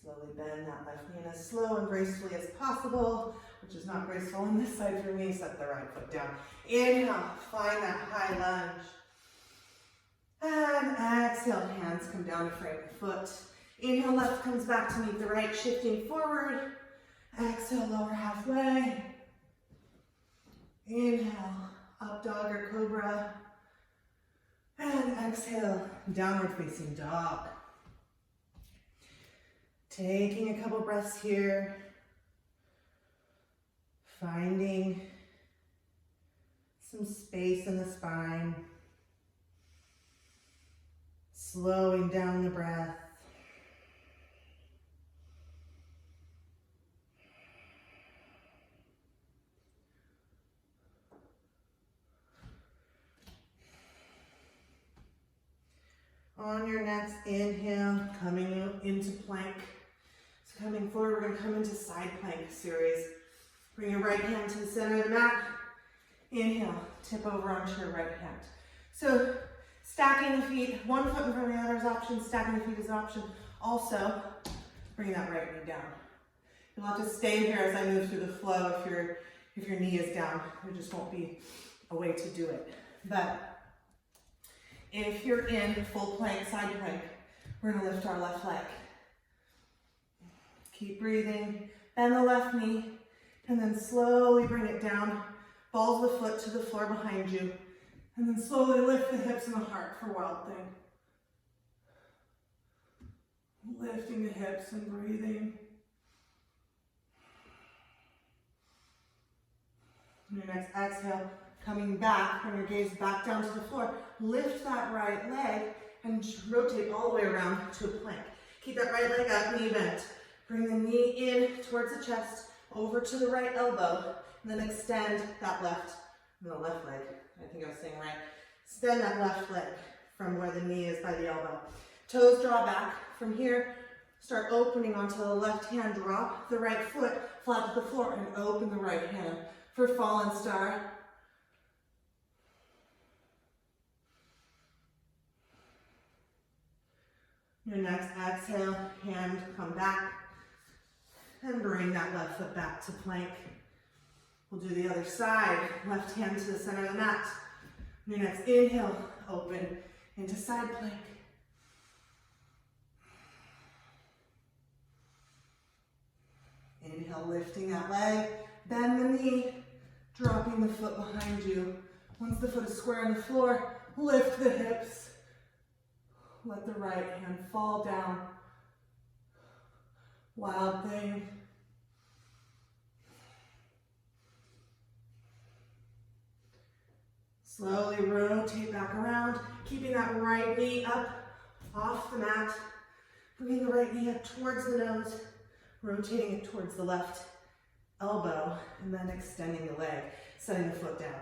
Slowly bend that left knee in as slow and gracefully as possible, which is not graceful on this side for me. Set the right foot down. Inhale, find that high lunge. And exhale, hands come down to frame the foot. Inhale, left comes back to meet the right, shifting forward. Exhale, lower halfway. Inhale, up dog or cobra. And exhale, downward facing dog. Taking a couple breaths here. Finding some space in the spine. Slowing down the breath. On your next inhale, coming into plank. So coming forward, we're going to come into side plank series. Bring your right hand to the center of the mat. Inhale, tip over onto your right hand. So stacking the feet, one foot in front of the other is option, stacking the feet is an option. Also, bring that right knee down. You'll have to stay here as I move through the flow if your knee is down. There just won't be a way to do it. But if you're in full plank, side plank, we're gonna lift our left leg. Keep breathing, bend the left knee, and then slowly bring it down. Balls the foot to the floor behind you, and then slowly lift the hips and the heart for Wild Thing. Lifting the hips and breathing. On your next exhale, coming back, bring your gaze back down to the floor. Lift that right leg and rotate all the way around to a plank. Keep that right leg up, knee bent. Bring the knee in towards the chest, over to the right elbow, and then extend that left leg. I think I was saying right. Extend that left leg from where the knee is by the elbow. Toes draw back. From here, start opening onto the left hand, drop the right foot flat to the floor, and open the right hand for Fallen Star. Your next exhale, hand come back, and bring that left foot back to plank. We'll do the other side, left hand to the center of the mat. Your next inhale, open into side plank. Inhale, lifting that leg, bend the knee, dropping the foot behind you. Once the foot is square on the floor, lift the hips. Let the right hand fall down. Wild Thing. Slowly rotate back around, keeping that right knee up off the mat. Bringing the right knee up towards the nose, rotating it towards the left elbow, and then extending the leg, setting the foot down.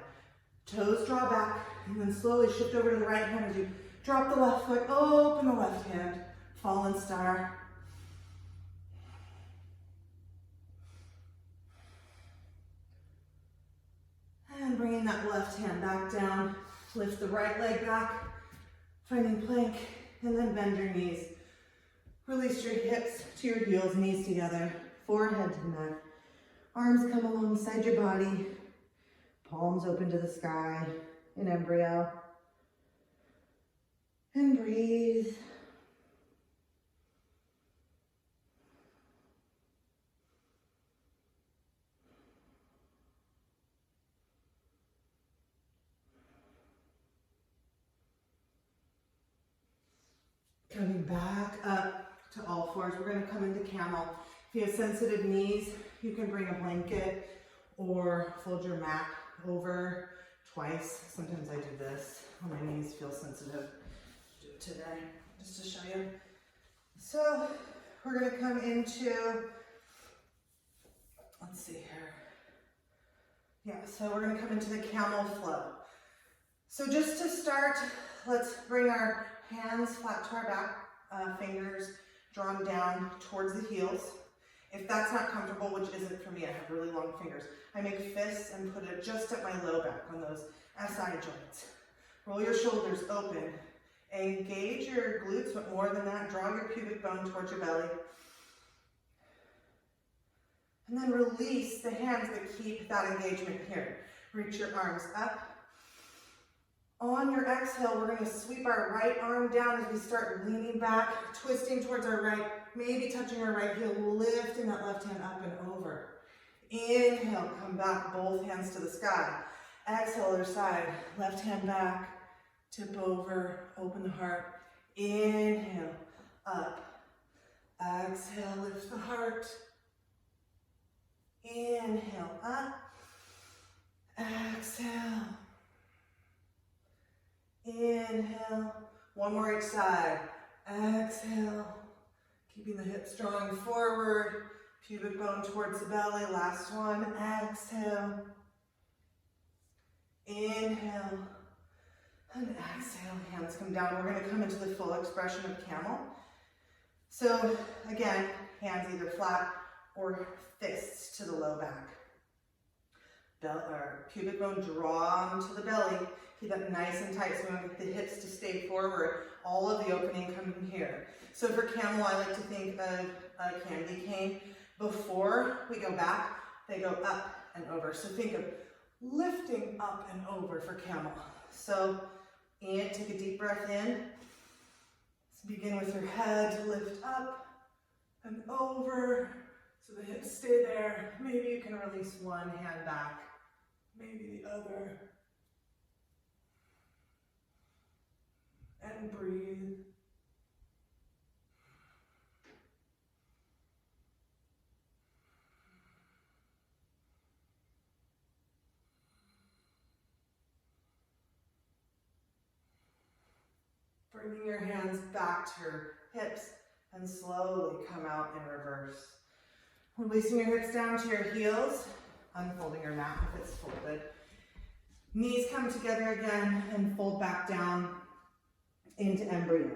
Toes draw back, and then slowly shift over to the right hand as you drop the left foot, open the left hand, Fallen Star. And bringing that left hand back down, lift the right leg back, finding plank, and then bend your knees. Release your hips to your heels, knees together, forehead to the mat. Arms come alongside your body, palms open to the sky in embryo. And breathe. Coming back up to all fours. We're going to come into camel. If you have sensitive knees, you can bring a blanket or fold your mat over twice. Sometimes I do this when my knees feel sensitive. Do it today just to show you. So we're going to come into, let's see here. Yeah, so we're going to come into the camel flow. So just to start, let's bring our hands flat to our back, fingers drawn down towards the heels. If that's not comfortable, which isn't for me, I have really long fingers, I make fists and put it just at my low back on those SI joints. Roll your shoulders open. Engage your glutes, but more than that, draw your pubic bone towards your belly. And then release the hands, but keep that engagement here. Reach your arms up. On your exhale, we're going to sweep our right arm down as we start leaning back, twisting towards our right, maybe touching our right heel, lifting that left hand up and over. Inhale, come back, both hands to the sky. Exhale, other side, left hand back, tip over, open the heart. Inhale, up. Exhale, lift the heart. Inhale, up. Exhale. Inhale. One more each side. Exhale. Keeping the hips drawing forward. Pubic bone towards the belly. Last one. Exhale. Inhale. And exhale. Hands come down. We're going to come into the full expression of camel. So again, hands either flat or fists to the low back. Pubic bone drawn to the belly. Keep that nice and tight so we want the hips to stay forward. All of the opening coming here. So for camel, I like to think of a candy cane. Before we go back, they go up and over. So think of lifting up and over for camel. So take a deep breath in. Let's begin with your head, lift up and over. So the hips stay there. Maybe you can release one hand back, maybe the other. And breathe. Bringing your hands back to your hips and slowly come out in reverse. Releasing your hips down to your heels, unfolding your mat if it's folded. Knees come together again and fold back down into embryo.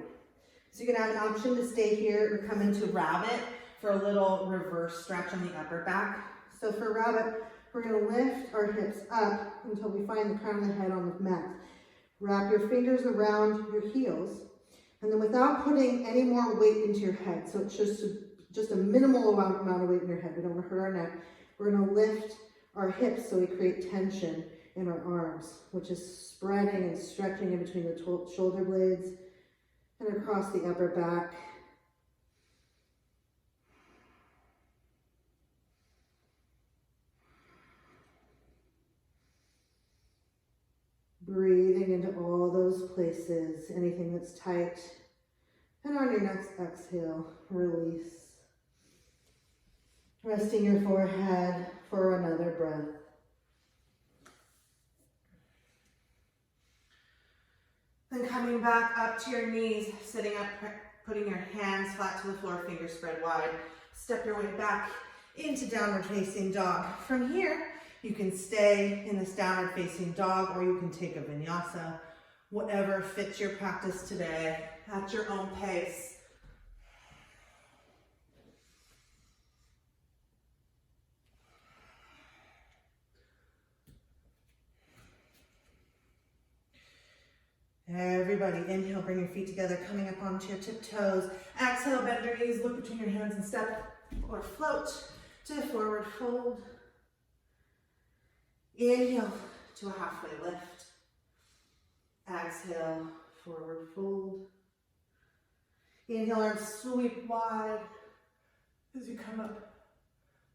So you can have an option to stay here or come into rabbit for a little reverse stretch on the upper back. So for rabbit, we're going to lift our hips up until we find the crown of the head on the mat. Wrap your fingers around your heels, and then without putting any more weight into your head, so it's just a minimal amount of weight in your head, we don't want to hurt our neck, we're going to lift our hips so we create tension in our arms, which is spreading and stretching in between the shoulder blades and across the upper back. Breathing into all those places, anything that's tight. And on your next exhale, release. Resting your forehead for another breath. Then coming back up to your knees, sitting up, putting your hands flat to the floor, fingers spread wide. Step your way back into downward facing dog. From here, you can stay in this downward facing dog, or you can take a vinyasa, whatever fits your practice today, at your own pace. Everybody, inhale, bring your feet together, coming up onto your tiptoes. Exhale, bend your knees, look between your hands and step or float to forward fold. Inhale to a halfway lift. Exhale, forward fold. Inhale, arms sweep wide as you come up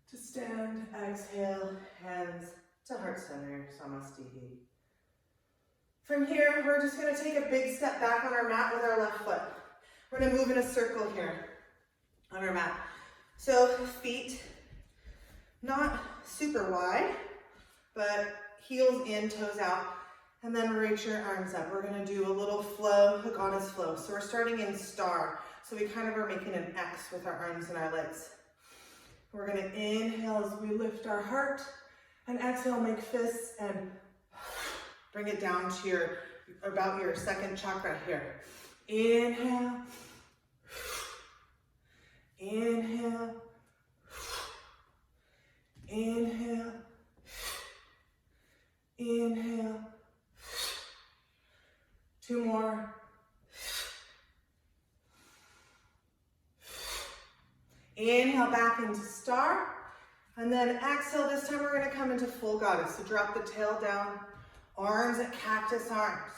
to stand. Exhale, hands to heart center, Samastiti. From here, we're just going to take a big step back on our mat with our left foot. We're going to move in a circle here on our mat. So feet not super wide, but heels in, toes out, and then reach your arms up. We're going to do a little flow, a goddess flow. So we're starting in star. So we kind of are making an X with our arms and our legs. We're going to inhale as we lift our heart, and exhale, make fists and bring it down to about your second chakra here. Inhale. Inhale. Inhale back into star. And then exhale, this time we're gonna come into full goddess. So drop the tail down, arms at cactus arms,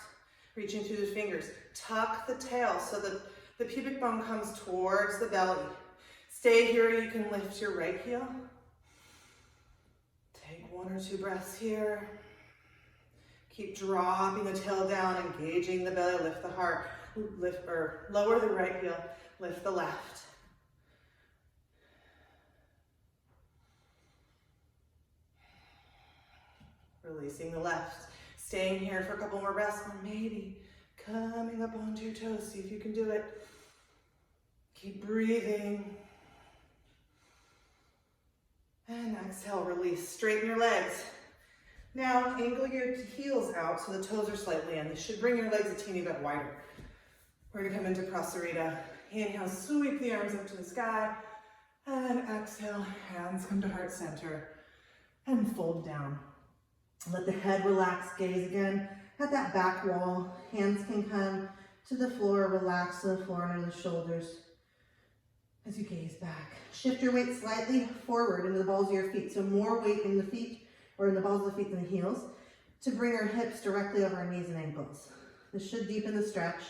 reaching through the fingers. Tuck the tail so that the pubic bone comes towards the belly. Stay here, you can lift your right heel. Take 1 or 2 breaths here. Keep dropping the tail down, engaging the belly, lift the heart. Lift or lower the right heel, lift the left. Releasing the left. Staying here for a couple more breaths, or maybe coming up onto your toes. See if you can do it. Keep breathing. And exhale, release. Straighten your legs. Now, angle your heels out so the toes are slightly in. This should bring your legs a teeny bit wider. We're gonna come into Prasarita. Inhale, sweep the arms up to the sky. And exhale, hands come to heart center. And fold down. Let the head relax, gaze again at that back wall. Hands can come to the floor, relax to the floor under the shoulders as you gaze back. Shift your weight slightly forward into the balls of your feet. So more weight in the feet or in the balls of the feet than the heels to bring our hips directly over our knees and ankles. This should deepen the stretch.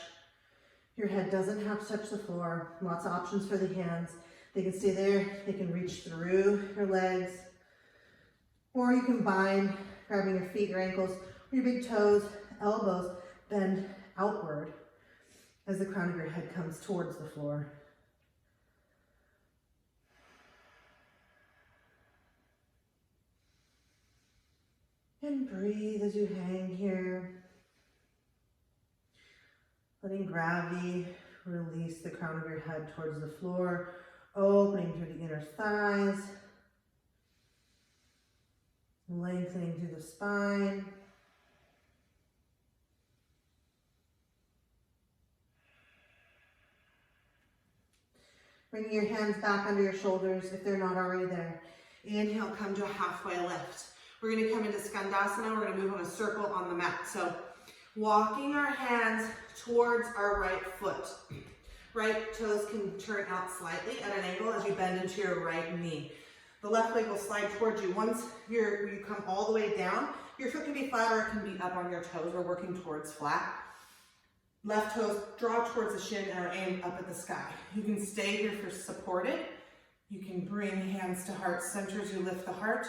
Your head doesn't have to touch the floor. Lots of options for the hands. They can stay there. They can reach through your legs. Or you can bind, grabbing your feet, your ankles, your big toes, elbows, bend outward as the crown of your head comes towards the floor. And breathe as you hang here. Letting gravity release the crown of your head towards the floor, opening through the inner thighs, lengthening through the spine. Bringing your hands back under your shoulders if they're not already there. Inhale, come to a halfway lift. We're going to come into Skandasana. We're going to move on a circle on the mat. So walking our hands towards our right foot. Right toes can turn out slightly at an angle as you bend into your right knee. The left leg will slide towards you. Once you come all the way down, your foot can be flat or it can be up on your toes. We're working towards flat. Left toes draw towards the shin and are aimed up at the sky. You can stay here for supported. You can bring hands to heart center as you lift the heart.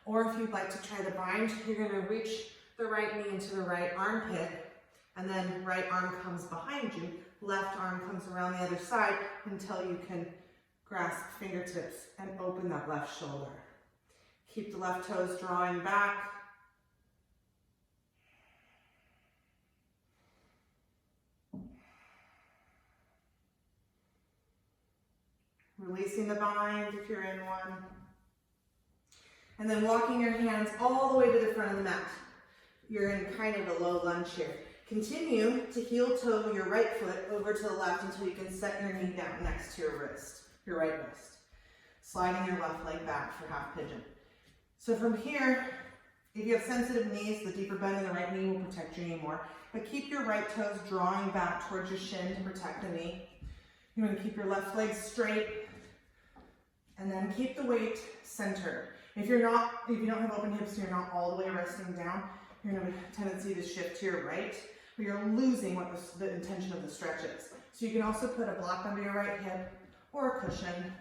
Or if you'd like to try the bind, you're going to reach the right knee into the right armpit. And then right arm comes behind you. Left arm comes around the other side until you can grasp fingertips and open that left shoulder. Keep the left toes drawing back. Releasing the bind if you're in one. And then walking your hands all the way to the front of the mat. You're in kind of a low lunge here. Continue to heel toe your right foot over to the left until you can set your knee down next to your wrist, your right wrist. Sliding your left leg back for half pigeon. So from here, if you have sensitive knees, the deeper bend in the right knee will protect your knee more. But keep your right toes drawing back towards your shin to protect the knee. You want to keep your left leg straight. And then keep the weight centered. If you don't have open hips, you're not all the way resting down, you're going to have a tendency to shift to your right, but you're losing what the intention of the stretch is. So you can also put a block under your right hip or a cushion.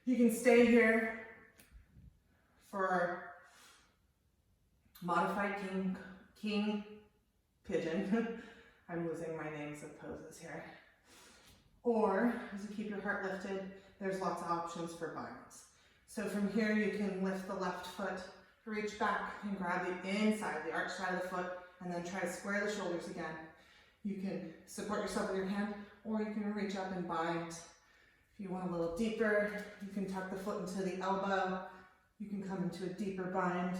You can stay here for modified king pigeon. I'm losing my names of poses here. Or as you keep your heart lifted, there's lots of options for binds. So from here, you can lift the left foot, reach back and grab the inside, the arch side of the foot, and then try to square the shoulders again. You can support yourself with your hand, or you can reach up and bind. If you want a little deeper, you can tuck the foot into the elbow. You can come into a deeper bind.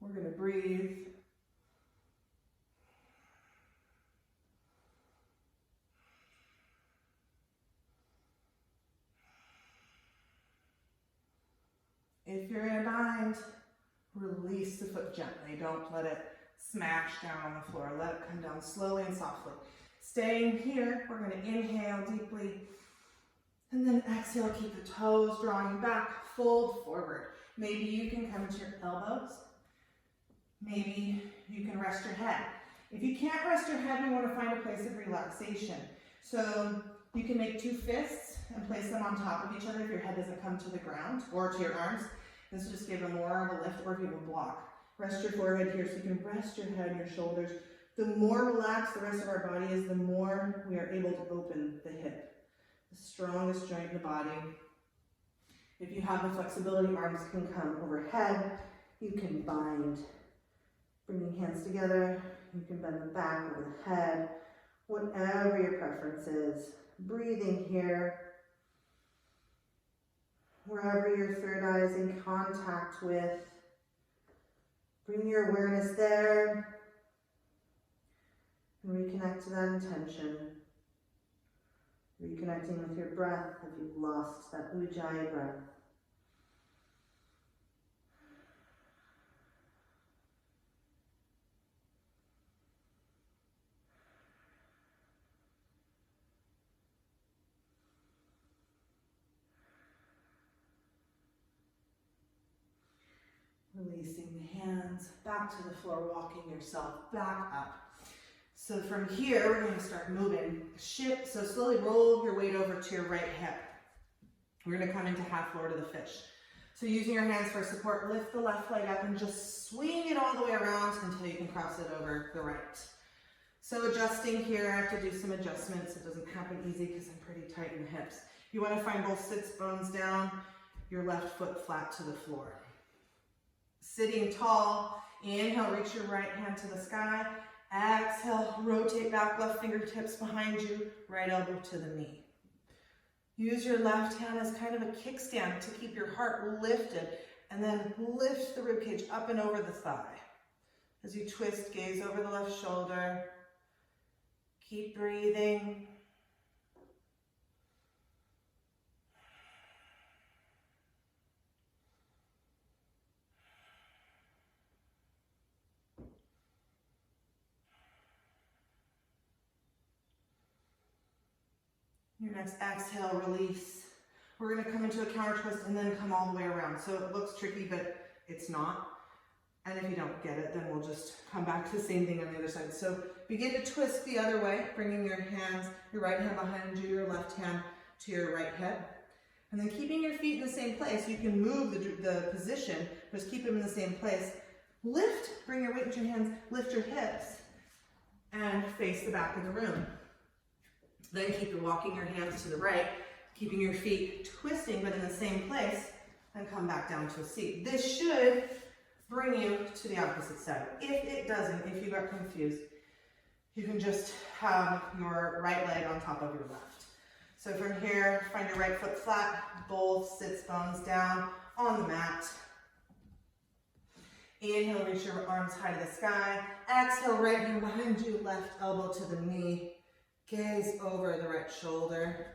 We're going to breathe. If you're in a bind, release the foot gently. Don't let it smash down on the floor. Let it come down slowly and softly. Staying here, we're gonna inhale deeply, and then exhale, keep the toes drawing back, fold forward. Maybe you can come to your elbows. Maybe you can rest your head. If you can't rest your head, we want to find a place of relaxation. So you can make 2 fists and place them on top of each other if your head doesn't come to the ground or to your arms. This will just give them more of a lift, or if you have a block. Rest your forehead here so you can rest your head and your shoulders. The more relaxed the rest of our body is, the more we are able to open the hip, the strongest joint in the body. If you have the flexibility, arms can come overhead. You can bind, bringing hands together. You can bend the back over the head, whatever your preference is. Breathing here. Wherever your third eye is in contact with, bring your awareness there and reconnect to that intention. Reconnecting with your breath if you've lost that ujjayi breath. Releasing the hands back to the floor, walking yourself back up. So from here, we're going to start moving. Shift, so slowly roll your weight over to your right hip. We're going to come into half floor to the fish. So using your hands for support, lift the left leg up and just swing it all the way around until you can cross it over the right. So adjusting here, I have to do some adjustments. It doesn't happen easy because I'm pretty tight in the hips. You want to find both sits bones down, your left foot flat to the floor. Sitting tall, inhale, reach your right hand to the sky. Exhale, rotate back, left fingertips behind you, right elbow to the knee. Use your left hand as kind of a kickstand to keep your heart lifted, and then lift the ribcage up and over the thigh. As you twist, gaze over the left shoulder. Keep breathing. Your next exhale, release. We're going to come into a counter twist and then come all the way around. So it looks tricky, but it's not. And if you don't get it, then we'll just come back to the same thing on the other side. So begin to twist the other way, bringing your hands, your right hand behind you, your left hand to your right hip. And then keeping your feet in the same place. You can move the position, just keep them in the same place. Lift, bring your weight into your hands, lift your hips, and face the back of the room. Then keep walking your hands to the right, keeping your feet twisting but in the same place, and come back down to a seat. This should bring you to the opposite side. If it doesn't, if you got confused, you can just have your right leg on top of your left. So from here, find your right foot flat, both sits bones down on the mat. Inhale, reach your arms high to the sky. Exhale, right hand behind you, left elbow to the knee. Gaze over the right shoulder.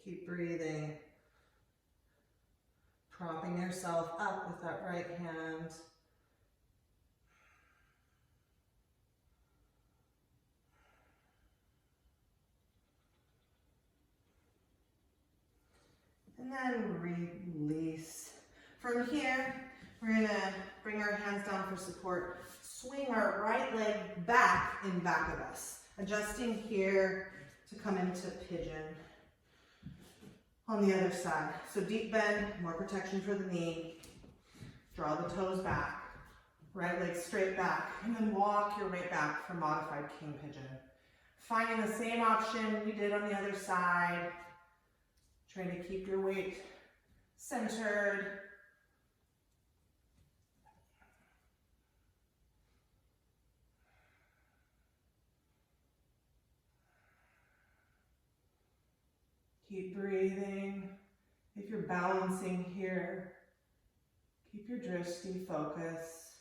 Keep breathing. Propping yourself up with that right hand. And then release. From here, we're going to bring our hands down for support. Swing our right leg back in back of us. Adjusting here to come into pigeon. On the other side. So deep bend, more protection for the knee. Draw the toes back. Right leg straight back. And then walk your way back for modified king pigeon. Finding the same option you did on the other side. Trying to keep your weight centered. Keep breathing. If you're balancing here, keep your drishti focus.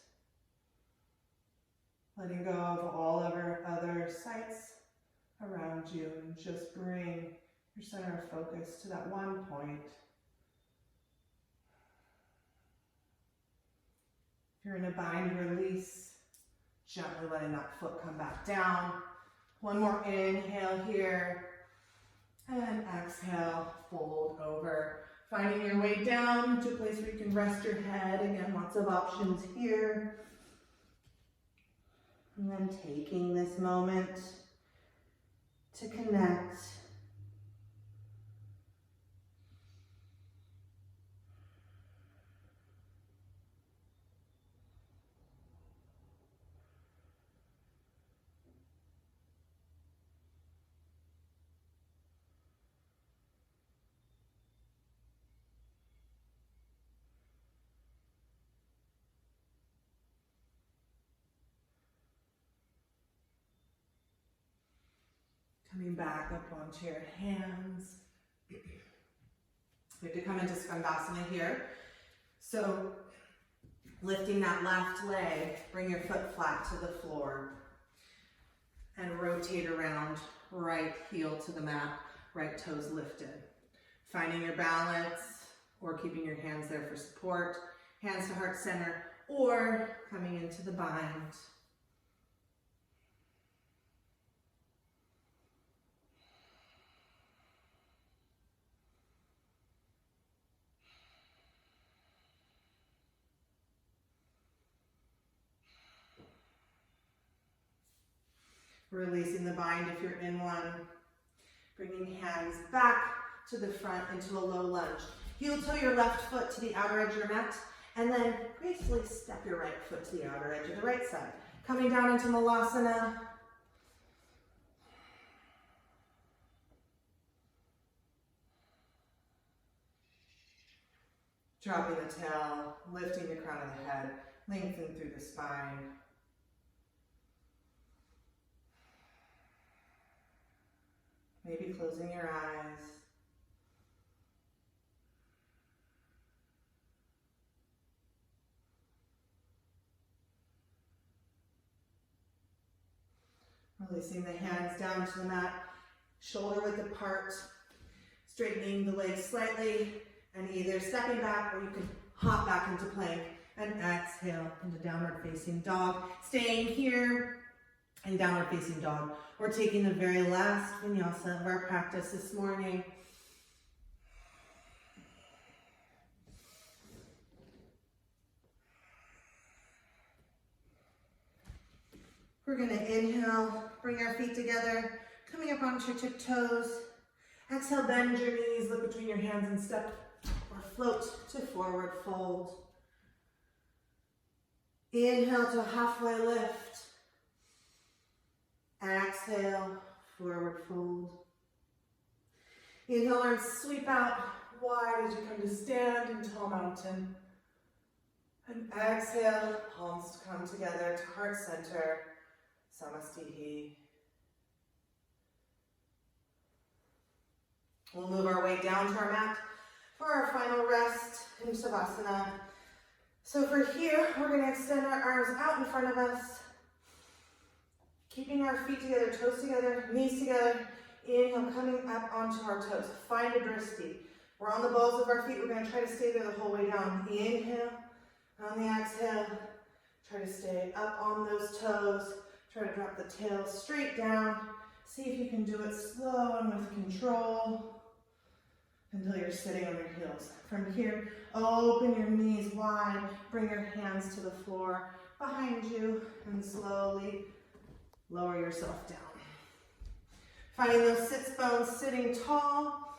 Letting go of all other sights around you, and just bring your center of focus to that one point. If you're in a bind, release, gently letting that foot come back down. One more inhale here, and exhale, fold over. Finding your way down to a place where you can rest your head. Again, lots of options here. And then taking this moment to connect. Coming back up onto your hands. You have to come into Skandasana here. So lifting that left leg, bring your foot flat to the floor and rotate around, right heel to the mat, right toes lifted. Finding your balance or keeping your hands there for support, hands to heart center, or coming into the bind. Releasing the bind if you're in one. Bringing hands back to the front into a low lunge. Heel toe your left foot to the outer edge of your mat, and then gracefully step your right foot to the outer edge of the right side. Coming down into Malasana. Dropping the tail, lifting the crown of the head, lengthening through the spine. Maybe closing your eyes. Releasing the hands down to the mat, shoulder width apart, straightening the legs slightly, and either stepping back or you can hop back into plank and exhale into downward facing dog. Staying here in downward facing dog. We're taking the very last vinyasa of our practice this morning. We're going to inhale, bring our feet together, coming up onto your tiptoes. Exhale, bend your knees, look between your hands and step or float to forward fold. Inhale to a halfway lift. Exhale, forward fold. Inhale, arms sweep out wide as you come to stand in tall mountain. And exhale, palms come together to heart center, Samastihi. We'll move our way down to our mat for our final rest in Savasana. So for here, we're going to extend our arms out in front of us, keeping our feet together, toes together, knees together. Inhale, coming up onto our toes. Find a drishti. We're on the balls of our feet. We're going to try to stay there the whole way down. Inhale. On the exhale, try to stay up on those toes. Try to drop the tail straight down. See if you can do it slow and with control until you're sitting on your heels. From here, open your knees wide. Bring your hands to the floor behind you and slowly lower yourself down. Finding those sits bones, sitting tall.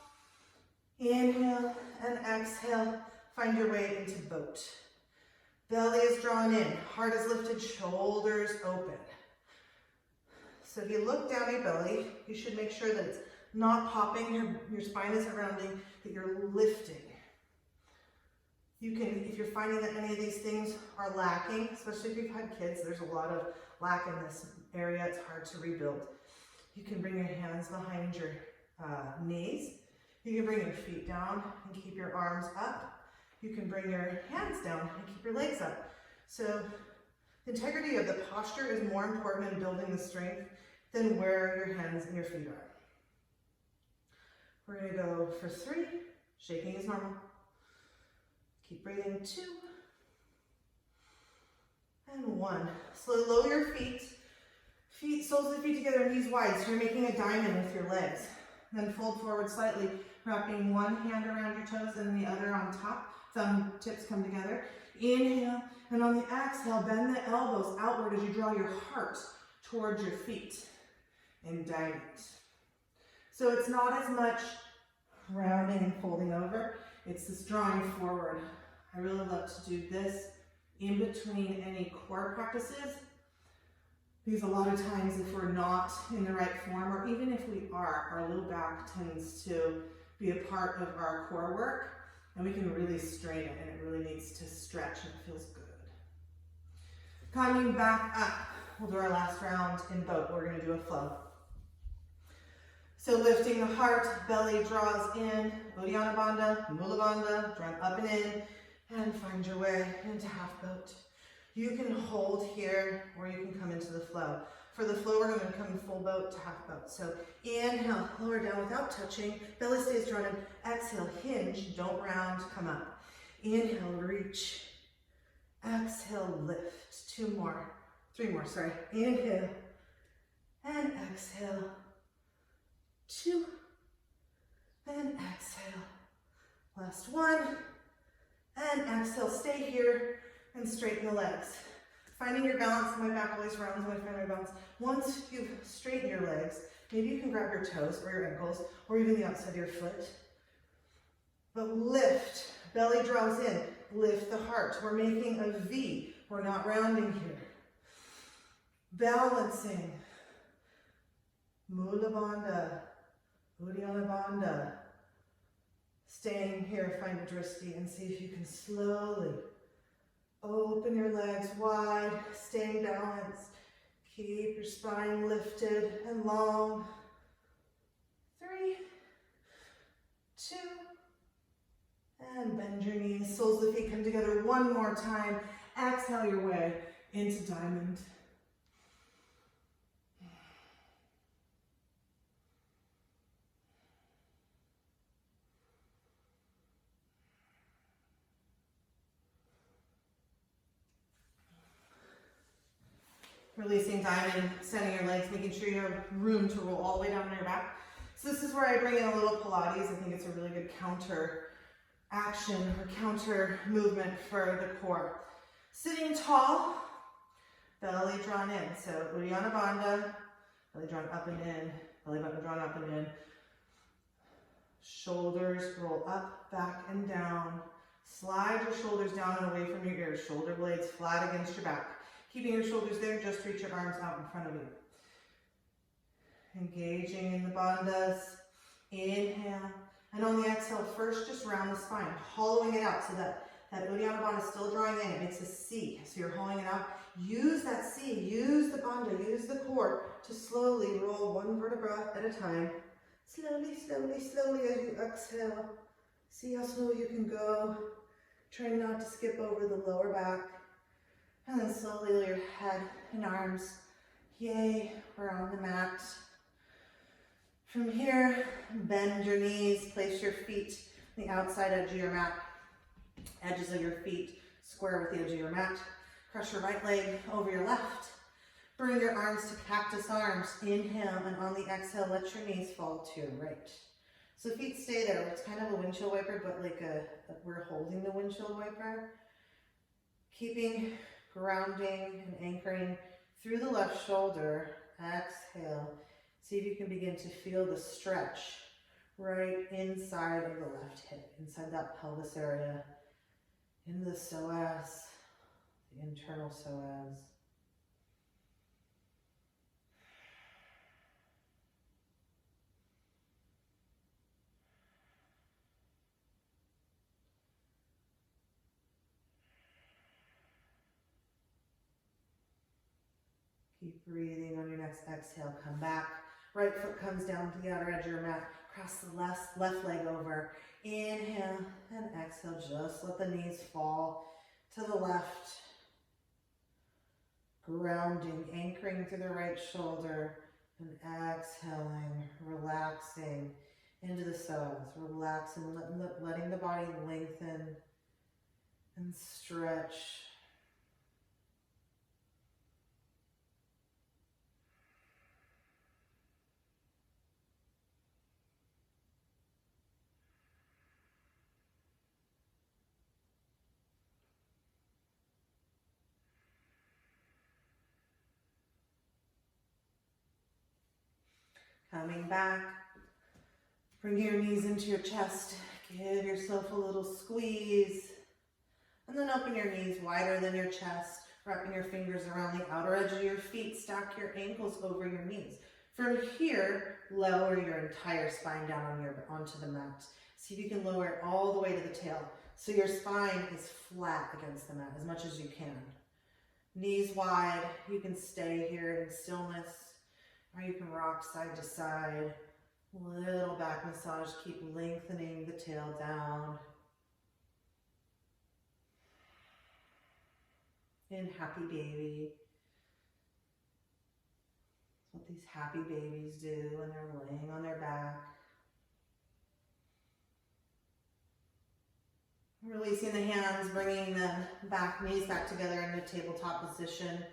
Inhale and exhale. Find your way into boat. Belly is drawn in, heart is lifted, shoulders open. So if you look down your belly, you should make sure that it's not popping, your spine isn't rounding, that you're lifting. You can, if you're finding that any of these things are lacking, especially if you've had kids, there's a lot of lack in this area, it's hard to rebuild. You can bring your hands behind your knees. You can bring your feet down and keep your arms up. You can bring your hands down and keep your legs up. So the integrity of the posture is more important in building the strength than where your hands and your feet are. We're gonna go for 3, shaking is normal. Keep breathing, 2, and 1. Slowly lower your feet. Soles of the feet together, knees wide, so you're making a diamond with your legs. Then fold forward slightly, wrapping one hand around your toes and the other on top. Thumb tips come together. Inhale, and on the exhale, bend the elbows outward as you draw your heart towards your feet in diamond. So it's not as much rounding and folding over, it's this drawing forward. I really love to do this in between any core practices, because a lot of times if we're not in the right form, or even if we are, our low back tends to be a part of our core work, and we can really strain it, and it really needs to stretch, and it feels good. Coming back up, we'll do our last round in boat. We're gonna do a flow. So lifting the heart, belly draws in, Uddiyana Bandha, Mula Bandha, drawing up and in, and find your way into half boat. You can hold here, or you can come into the flow. For the flow, we're gonna come full boat to half boat. So inhale, lower down without touching, belly stays drawn in, exhale, hinge, don't round, come up. Inhale, reach, exhale, lift, 2 more, 3 more, sorry. Inhale, and exhale, 2, and exhale. Last 1, and exhale, stay here, and straighten the legs. Finding your balance, my back always rounds when I find my balance. Once you've straightened your legs, maybe you can grab your toes or your ankles, or even the outside of your foot. But lift, belly draws in, lift the heart. We're making a V, we're not rounding here. Balancing, Mula Bandha, Uddiyana Bandha. Staying here, find a drishti, and see if you can slowly open your legs wide, staying balanced. Keep your spine lifted and long. 3, 2, and bend your knees. Soles of the feet come together one more time. Exhale your way into diamond. Releasing diamond, sending your legs, making sure you have room to roll all the way down on your back. So this is where I bring in a little Pilates. I think it's a really good counter action or counter movement for the core. Sitting tall, belly drawn in. So Uddiyana Bandha, belly drawn up and in, belly button drawn up and in. Shoulders roll up, back and down. Slide your shoulders down and away from your ears. Shoulder blades flat against your back. Keeping your shoulders there, just reach your arms out in front of you. Engaging in the bandhas. Inhale. And on the exhale, first just round the spine, hollowing it out so that Uddiyana Bandha is still drawing in. It makes a C, so you're hollowing it out. Use that C, use the bandha, use the core to slowly roll one vertebra at a time. Slowly, slowly, slowly as you exhale. See how slow you can go. Try not to skip over the lower back. And then slowly lay your head and arms, yay, we're on the mat. From here, bend your knees, place your feet on the outside edge of your mat, edges of your feet square with the edge of your mat. Cross your right leg over your left. Bring your arms to cactus arms. Inhale, and on the exhale, let your knees fall to your right. So feet stay there. It's kind of a windshield wiper, but like we're holding the windshield wiper. Keeping grounding and anchoring through the left shoulder. Exhale. See if you can begin to feel the stretch right inside of the left hip, inside that pelvis area, in the psoas, the internal psoas. Keep breathing. On your next exhale, come back. Right foot comes down to the outer edge of your mat. Cross the left leg over. Inhale and exhale. Just let the knees fall to the left. Grounding, anchoring through the right shoulder. And exhaling, relaxing into the psoas. Relax and letting the body lengthen and stretch. Coming back, bring your knees into your chest. Give yourself a little squeeze. And then open your knees wider than your chest, wrapping your fingers around the outer edge of your feet. Stack your ankles over your knees. From here, lower your entire spine down onto the mat. See if you can lower it all the way to the tail. So your spine is flat against the mat as much as you can. Knees wide. You can stay here in stillness, or you can rock side to side. Little back massage. Keep lengthening the tail down. In happy baby. That's what these happy babies do when they're laying on their back. Releasing the hands, bringing the knees back together in the tabletop position.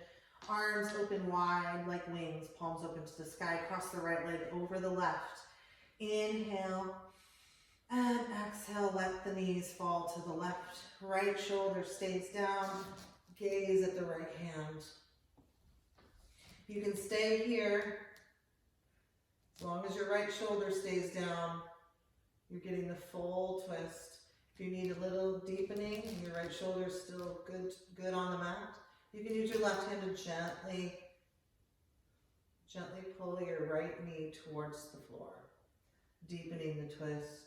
Arms open wide like wings, palms open to the sky. Cross the right leg over the left. Inhale and exhale, let the knees fall to the left. Right shoulder stays down. Gaze at the right hand. You can stay here as long as your right shoulder stays down. You're getting the full twist. If you need a little deepening and your right shoulder is still good on the mat, you can use your left hand to gently pull your right knee towards the floor, deepening the twist.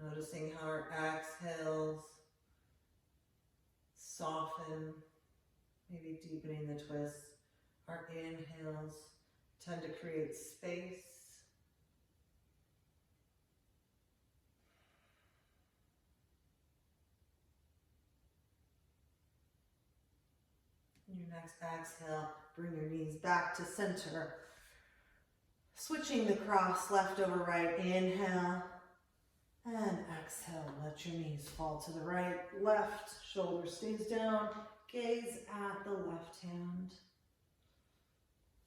Noticing how our exhales soften, maybe deepening the twist. Our inhales tend to create space. In your next exhale, bring your knees back to center. Switching the cross left over right. Inhale. And exhale, let your knees fall to the right, left shoulder stays down, gaze at the left hand.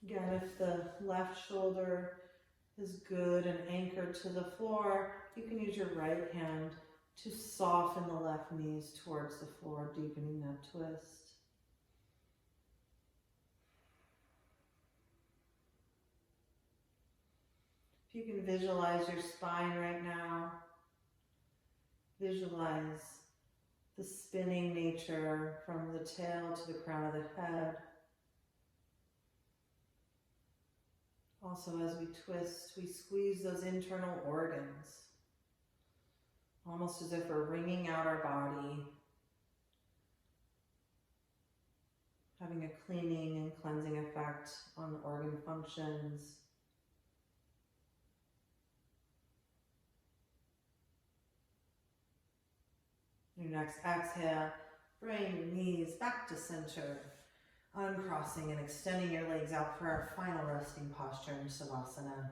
Again, if the left shoulder is good and anchored to the floor, you can use your right hand to soften the left knees towards the floor, deepening that twist. If you can visualize your spine right now, visualize the spinning nature from the tail to the crown of the head. Also, as we twist, we squeeze those internal organs, almost as if we're wringing out our body, having a cleaning and cleansing effect on the organ functions. Your next exhale, bring your knees back to center, uncrossing and extending your legs out for our final resting posture in Savasana.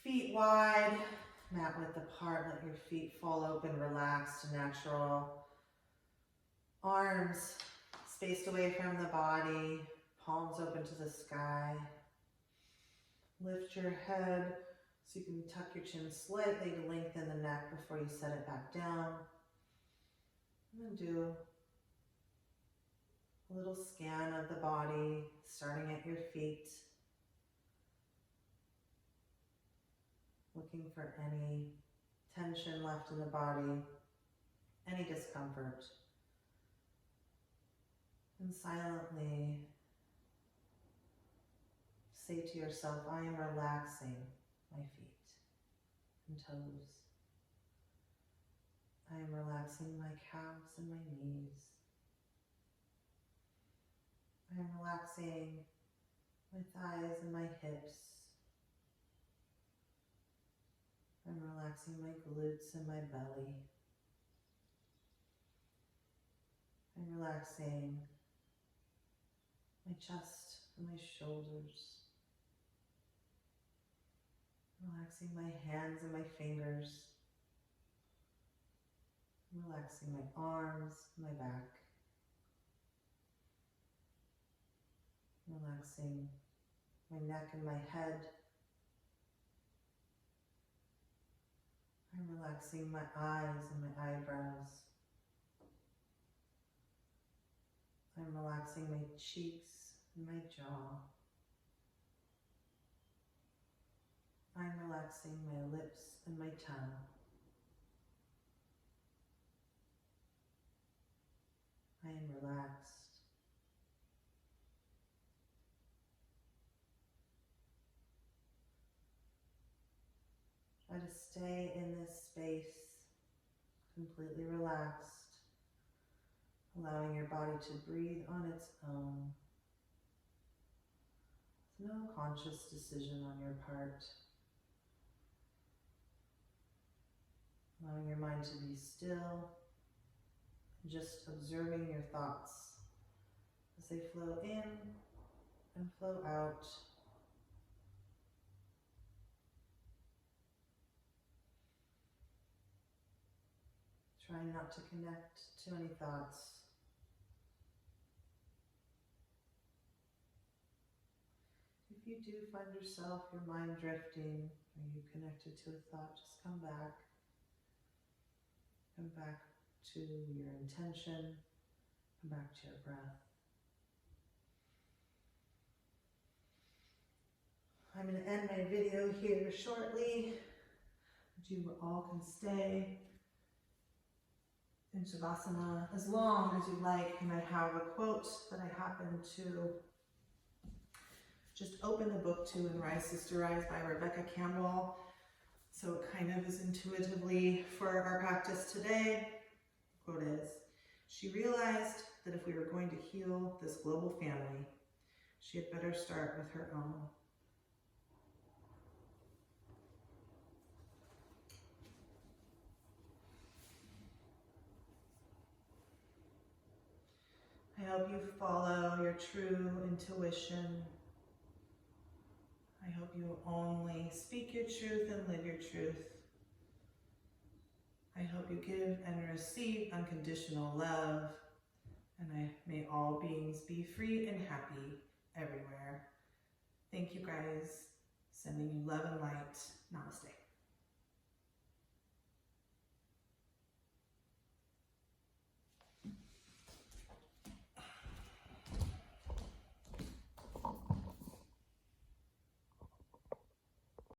Feet wide, mat width apart, let your feet fall open, relaxed, natural. Arms spaced away from the body, palms open to the sky. Lift your head so you can tuck your chin slightly to lengthen the neck before you set it back down. And then do a little scan of the body, starting at your feet. Looking for any tension left in the body, any discomfort. And silently say to yourself, I am relaxing my feet and toes. I am relaxing my calves and my knees. I am relaxing my thighs and my hips. I'm relaxing my glutes and my belly. I'm relaxing my chest and my shoulders. Relaxing my hands and my fingers. Relaxing my arms, my back. Relaxing my neck and my head. I'm relaxing my eyes and my eyebrows. I'm relaxing my cheeks and my jaw. I'm relaxing my lips and my tongue. I am relaxed. Try to stay in this space, completely relaxed, allowing your body to breathe on its own. There's no conscious decision on your part. Allowing your mind to be still, just observing your thoughts as they flow in and flow out. Trying not to connect to any thoughts. If you do find yourself, your mind drifting, or you connected to a thought, just come back. Come back to your intention. Come back to your breath. I'm going to end my video here shortly. You all can stay in Shavasana as long as you like, and I have a quote that I happen to just open the book to in Rise Sister Rise by Rebecca Campbell. So it kind of is intuitively for our practice today. The quote is, "She realized that if we were going to heal this global family, she had better start with her own." I hope you follow your true intuition. I hope you only speak your truth and live your truth. I hope you give and receive unconditional love. And may all beings be free and happy everywhere. Thank you guys. Sending you love and light. Namaste.